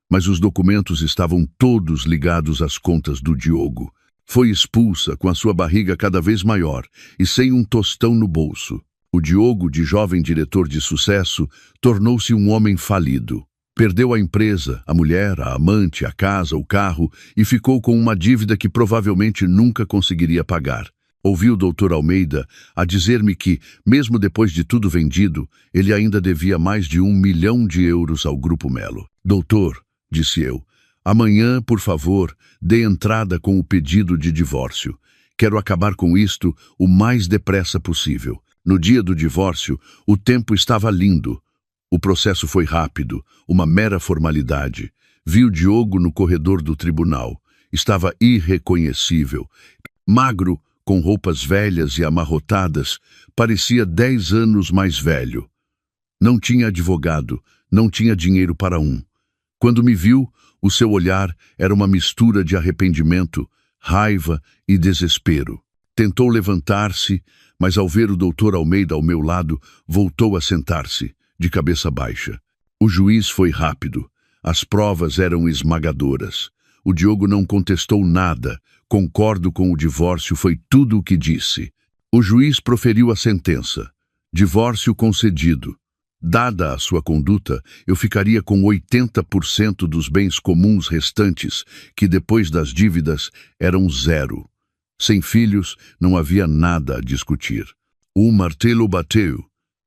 Mas os documentos estavam todos ligados às contas do Diogo. Foi expulsa com a sua barriga cada vez maior e sem um tostão no bolso. O Diogo, de jovem diretor de sucesso, tornou-se um homem falido. Perdeu a empresa, a mulher, a amante, a casa, o carro e ficou com uma dívida que provavelmente nunca conseguiria pagar. Ouvi o Dr. Almeida a dizer-me que, mesmo depois de tudo vendido, ele ainda devia mais de 1 milhão de euros ao Grupo Melo. Doutor, disse eu, amanhã, por favor, dê entrada com o pedido de divórcio. Quero acabar com isto o mais depressa possível. No dia do divórcio, o tempo estava lindo. O processo foi rápido, uma mera formalidade. Vi o Diogo no corredor do tribunal. Estava irreconhecível. Magro, com roupas velhas e amarrotadas, parecia 10 anos mais velho. Não tinha advogado, não tinha dinheiro para um. Quando me viu, o seu olhar era uma mistura de arrependimento, raiva e desespero. Tentou levantar-se, mas ao ver o Dr. Almeida ao meu lado, voltou a sentar-se, de cabeça baixa. O juiz foi rápido. As provas eram esmagadoras. O Diogo não contestou nada. Concordo com o divórcio, foi tudo o que disse. O juiz proferiu a sentença. Divórcio concedido. Dada a sua conduta, eu ficaria com 80% dos bens comuns restantes, que depois das dívidas eram 0. Sem filhos, não havia nada a discutir. O martelo bateu.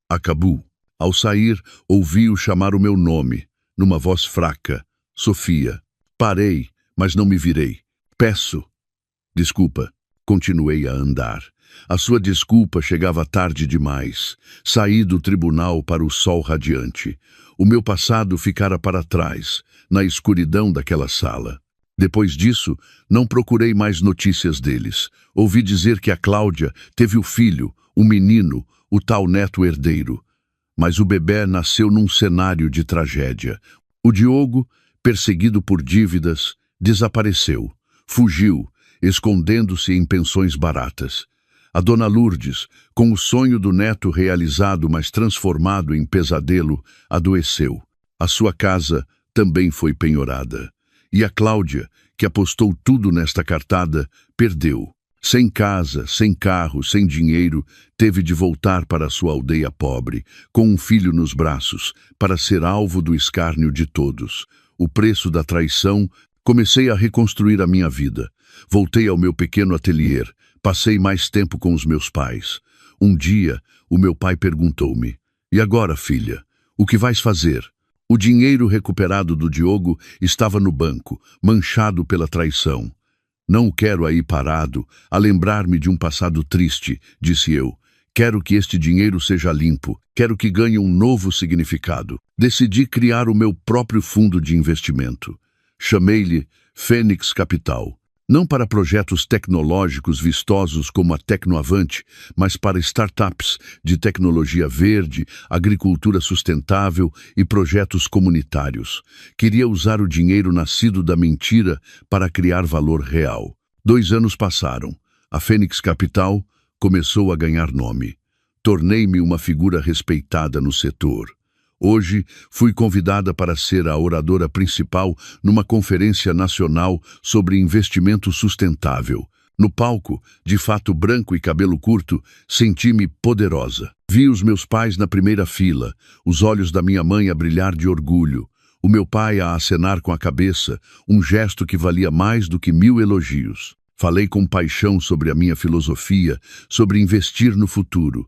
Acabou. Ao sair, ouvi-o chamar o meu nome, numa voz fraca. Sofia. Parei, mas não me virei. Peço. Desculpa. Continuei a andar. A sua desculpa chegava tarde demais. Saí do tribunal para o sol radiante. O meu passado ficara para trás, na escuridão daquela sala. Depois disso, não procurei mais notícias deles. Ouvi dizer que a Cláudia teve o filho, um menino, o tal neto herdeiro. Mas o bebê nasceu num cenário de tragédia. O Diogo, perseguido por dívidas, desapareceu, fugiu, escondendo-se em pensões baratas. A dona Lourdes, com o sonho do neto realizado, mas transformado em pesadelo, adoeceu. A sua casa também foi penhorada. E a Cláudia, que apostou tudo nesta cartada, perdeu. Sem casa, sem carro, sem dinheiro, teve de voltar para sua aldeia pobre, com um filho nos braços, para ser alvo do escárnio de todos. O preço da traição. Comecei a reconstruir a minha vida. Voltei ao meu pequeno ateliê. Passei mais tempo com os meus pais. Um dia, o meu pai perguntou-me: "E agora, filha, o que vais fazer?" O dinheiro recuperado do Diogo estava no banco, manchado pela traição. "Não o quero aí parado, a lembrar-me de um passado triste", disse eu. "Quero que este dinheiro seja limpo, quero que ganhe um novo significado." Decidi criar o meu próprio fundo de investimento. Chamei-lhe Fênix Capital. Não para projetos tecnológicos vistosos como a Tecnoavante, mas para startups de tecnologia verde, agricultura sustentável e projetos comunitários. Queria usar o dinheiro nascido da mentira para criar valor real. 2 anos passaram. A Fênix Capital começou a ganhar nome. Tornei-me uma figura respeitada no setor. Hoje, fui convidada para ser a oradora principal numa conferência nacional sobre investimento sustentável. No palco, de fato branco e cabelo curto, senti-me poderosa. Vi os meus pais na primeira fila, os olhos da minha mãe a brilhar de orgulho, o meu pai a acenar com a cabeça, um gesto que valia mais do que 1000 elogios. Falei com paixão sobre a minha filosofia, sobre investir no futuro.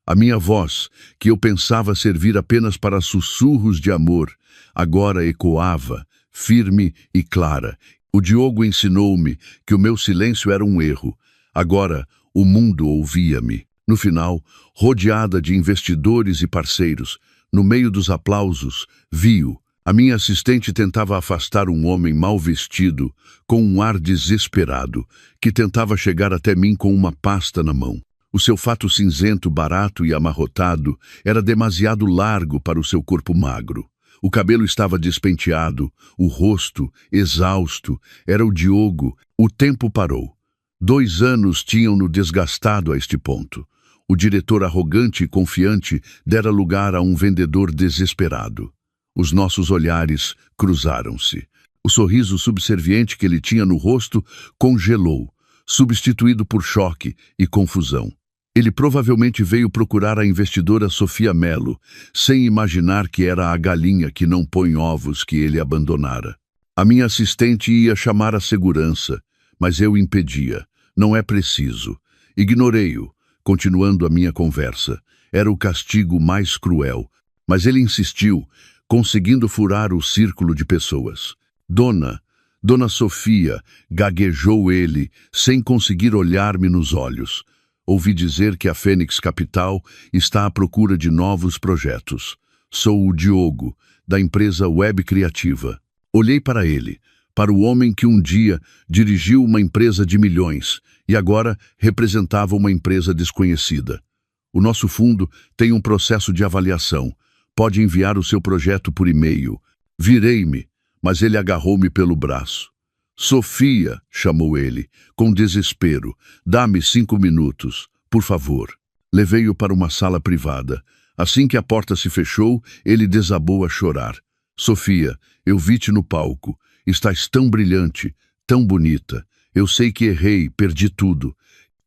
A minha voz, que eu pensava servir apenas para sussurros de amor, agora ecoava, firme e clara. O Diogo ensinou-me que o meu silêncio era um erro. Agora, o mundo ouvia-me. No final, rodeada de investidores e parceiros, no meio dos aplausos, vi-o. A minha assistente tentava afastar um homem mal vestido, com um ar desesperado, que tentava chegar até mim com uma pasta na mão. O seu fato cinzento, barato e amarrotado era demasiado largo para o seu corpo magro. O cabelo estava despenteado, o rosto exausto. Era o Diogo. O tempo parou. 2 anos tinham-no desgastado a este ponto. O diretor arrogante e confiante dera lugar a um vendedor desesperado. Os nossos olhares cruzaram-se. O sorriso subserviente que ele tinha no rosto congelou, substituído por choque e confusão. Ele provavelmente veio procurar a investidora Sofia Melo, sem imaginar que era a galinha que não põe ovos que ele abandonara. A minha assistente ia chamar a segurança, mas eu impedia. Não é preciso. Ignorei-o, continuando a minha conversa. Era o castigo mais cruel, mas ele insistiu, conseguindo furar o círculo de pessoas. Dona Sofia, gaguejou ele, sem conseguir olhar-me nos olhos. Ouvi dizer que a Fênix Capital está à procura de novos projetos. Sou o Diogo, da empresa Web Criativa. Olhei para ele, para o homem que um dia dirigiu uma empresa de milhões e agora representava uma empresa desconhecida. O nosso fundo tem um processo de avaliação. Pode enviar o seu projeto por e-mail. Virei-me, mas ele agarrou-me pelo braço. Sofia, chamou ele, com desespero, dá-me 5 minutos, por favor. Levei-o para uma sala privada. Assim que a porta se fechou, ele desabou a chorar. Sofia, eu vi-te no palco. Estás tão brilhante, tão bonita. Eu sei que errei, perdi tudo.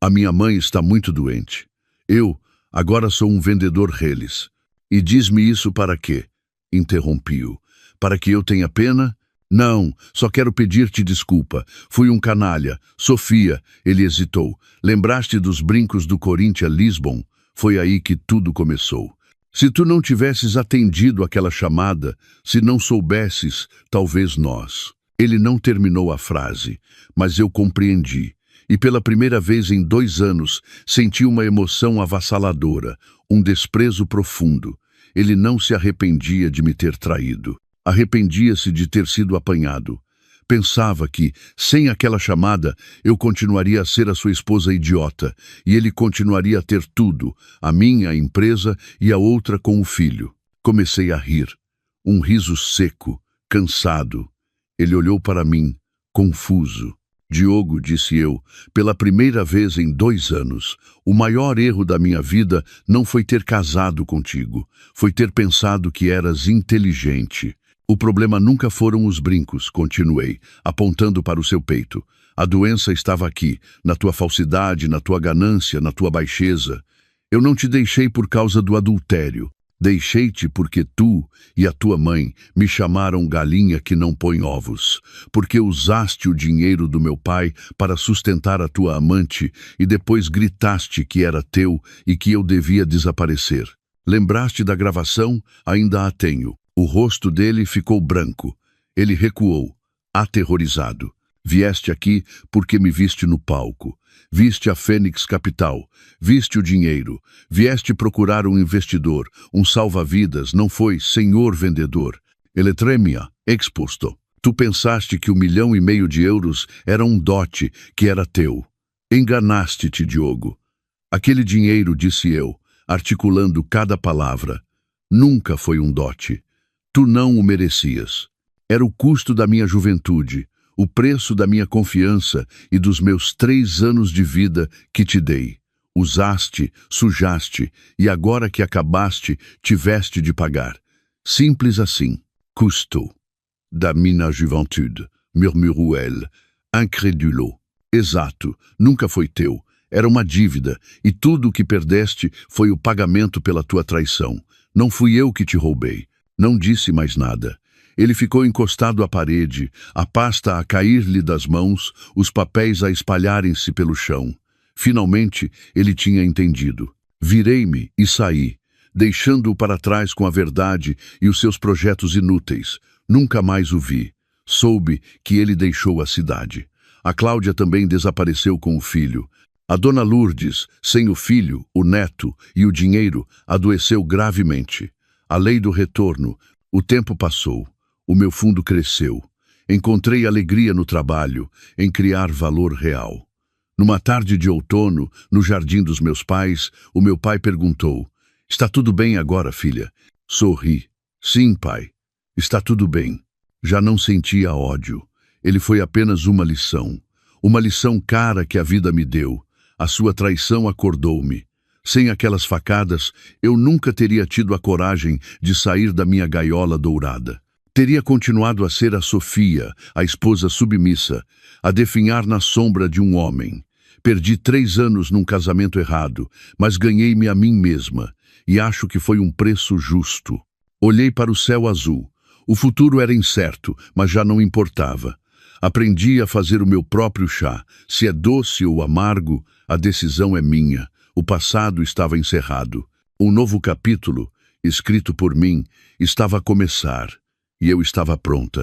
A minha mãe está muito doente. Eu, agora sou um vendedor reles. E diz-me isso para quê? Interrompi-o. Para que eu tenha pena? Não, só quero pedir-te desculpa. Fui um canalha. Sofia, ele hesitou. Lembraste dos brincos do Corinthians Lisbon? Foi aí que tudo começou. Se tu não tivesses atendido aquela chamada, se não soubesses, talvez nós. Ele não terminou a frase, mas eu compreendi. E pela primeira vez em 2 anos, senti uma emoção avassaladora, um desprezo profundo. Ele não se arrependia de me ter traído. Arrependia-se de ter sido apanhado. Pensava que, sem aquela chamada, eu continuaria a ser a sua esposa idiota, e ele continuaria a ter tudo, a minha, a empresa e a outra com o filho. Comecei a rir. Um riso seco, cansado. Ele olhou para mim, confuso. Diogo, disse eu, pela primeira vez em 2 anos, o maior erro da minha vida não foi ter casado contigo, foi ter pensado que eras inteligente. O problema nunca foram os brincos, continuei, apontando para o seu peito. A doença estava aqui, na tua falsidade, na tua ganância, na tua baixeza. Eu não te deixei por causa do adultério. Deixei-te porque tu e a tua mãe me chamaram galinha que não põe ovos, porque usaste o dinheiro do meu pai para sustentar a tua amante e depois gritaste que era teu e que eu devia desaparecer. Lembraste da gravação? Ainda a tenho. O rosto dele ficou branco. Ele recuou, aterrorizado. Vieste aqui porque me viste no palco. Viste a Fênix Capital. Viste o dinheiro. Vieste procurar um investidor, um salva-vidas, não foi, senhor vendedor. Eletremia, exposto. Tu pensaste que 1,5 milhão de euros era um dote que era teu. Enganaste-te, Diogo. Aquele dinheiro, disse eu, articulando cada palavra, nunca foi um dote. Tu não o merecias. Era o custo da minha juventude, o preço da minha confiança e dos meus 3 anos de vida que te dei. Usaste, sujaste, e agora que acabaste, tiveste de pagar. Simples assim. Custo da minha juventude, murmurou elle, incrédulo. Exato, nunca foi teu. Era uma dívida, e tudo o que perdeste foi o pagamento pela tua traição. Não fui eu que te roubei. Não disse mais nada. Ele ficou encostado à parede, a pasta a cair-lhe das mãos, os papéis a espalharem-se pelo chão. Finalmente, ele tinha entendido. Virei-me e saí, deixando-o para trás com a verdade e os seus projetos inúteis. Nunca mais o vi. Soube que ele deixou a cidade. A Cláudia também desapareceu com o filho. A dona Lourdes, sem o filho, o neto e o dinheiro, adoeceu gravemente. A lei do retorno. O tempo passou. O meu fundo cresceu. Encontrei alegria no trabalho, em criar valor real. Numa tarde de outono, no jardim dos meus pais, o meu pai perguntou: "Está tudo bem agora, filha?" Sorri. "Sim, pai. Está tudo bem. Já não sentia ódio. Ele foi apenas uma lição. Uma lição cara que a vida me deu. A sua traição acordou-me. Sem aquelas facadas, eu nunca teria tido a coragem de sair da minha gaiola dourada. Teria continuado a ser a Sofia, a esposa submissa, a definhar na sombra de um homem. Perdi 3 anos num casamento errado, mas ganhei-me a mim mesma, e acho que foi um preço justo. Olhei para o céu azul. O futuro era incerto, mas já não importava. Aprendi a fazer o meu próprio chá. Se é doce ou amargo, a decisão é minha. O passado estava encerrado. Um novo capítulo, escrito por mim, estava a começar. E eu estava pronta.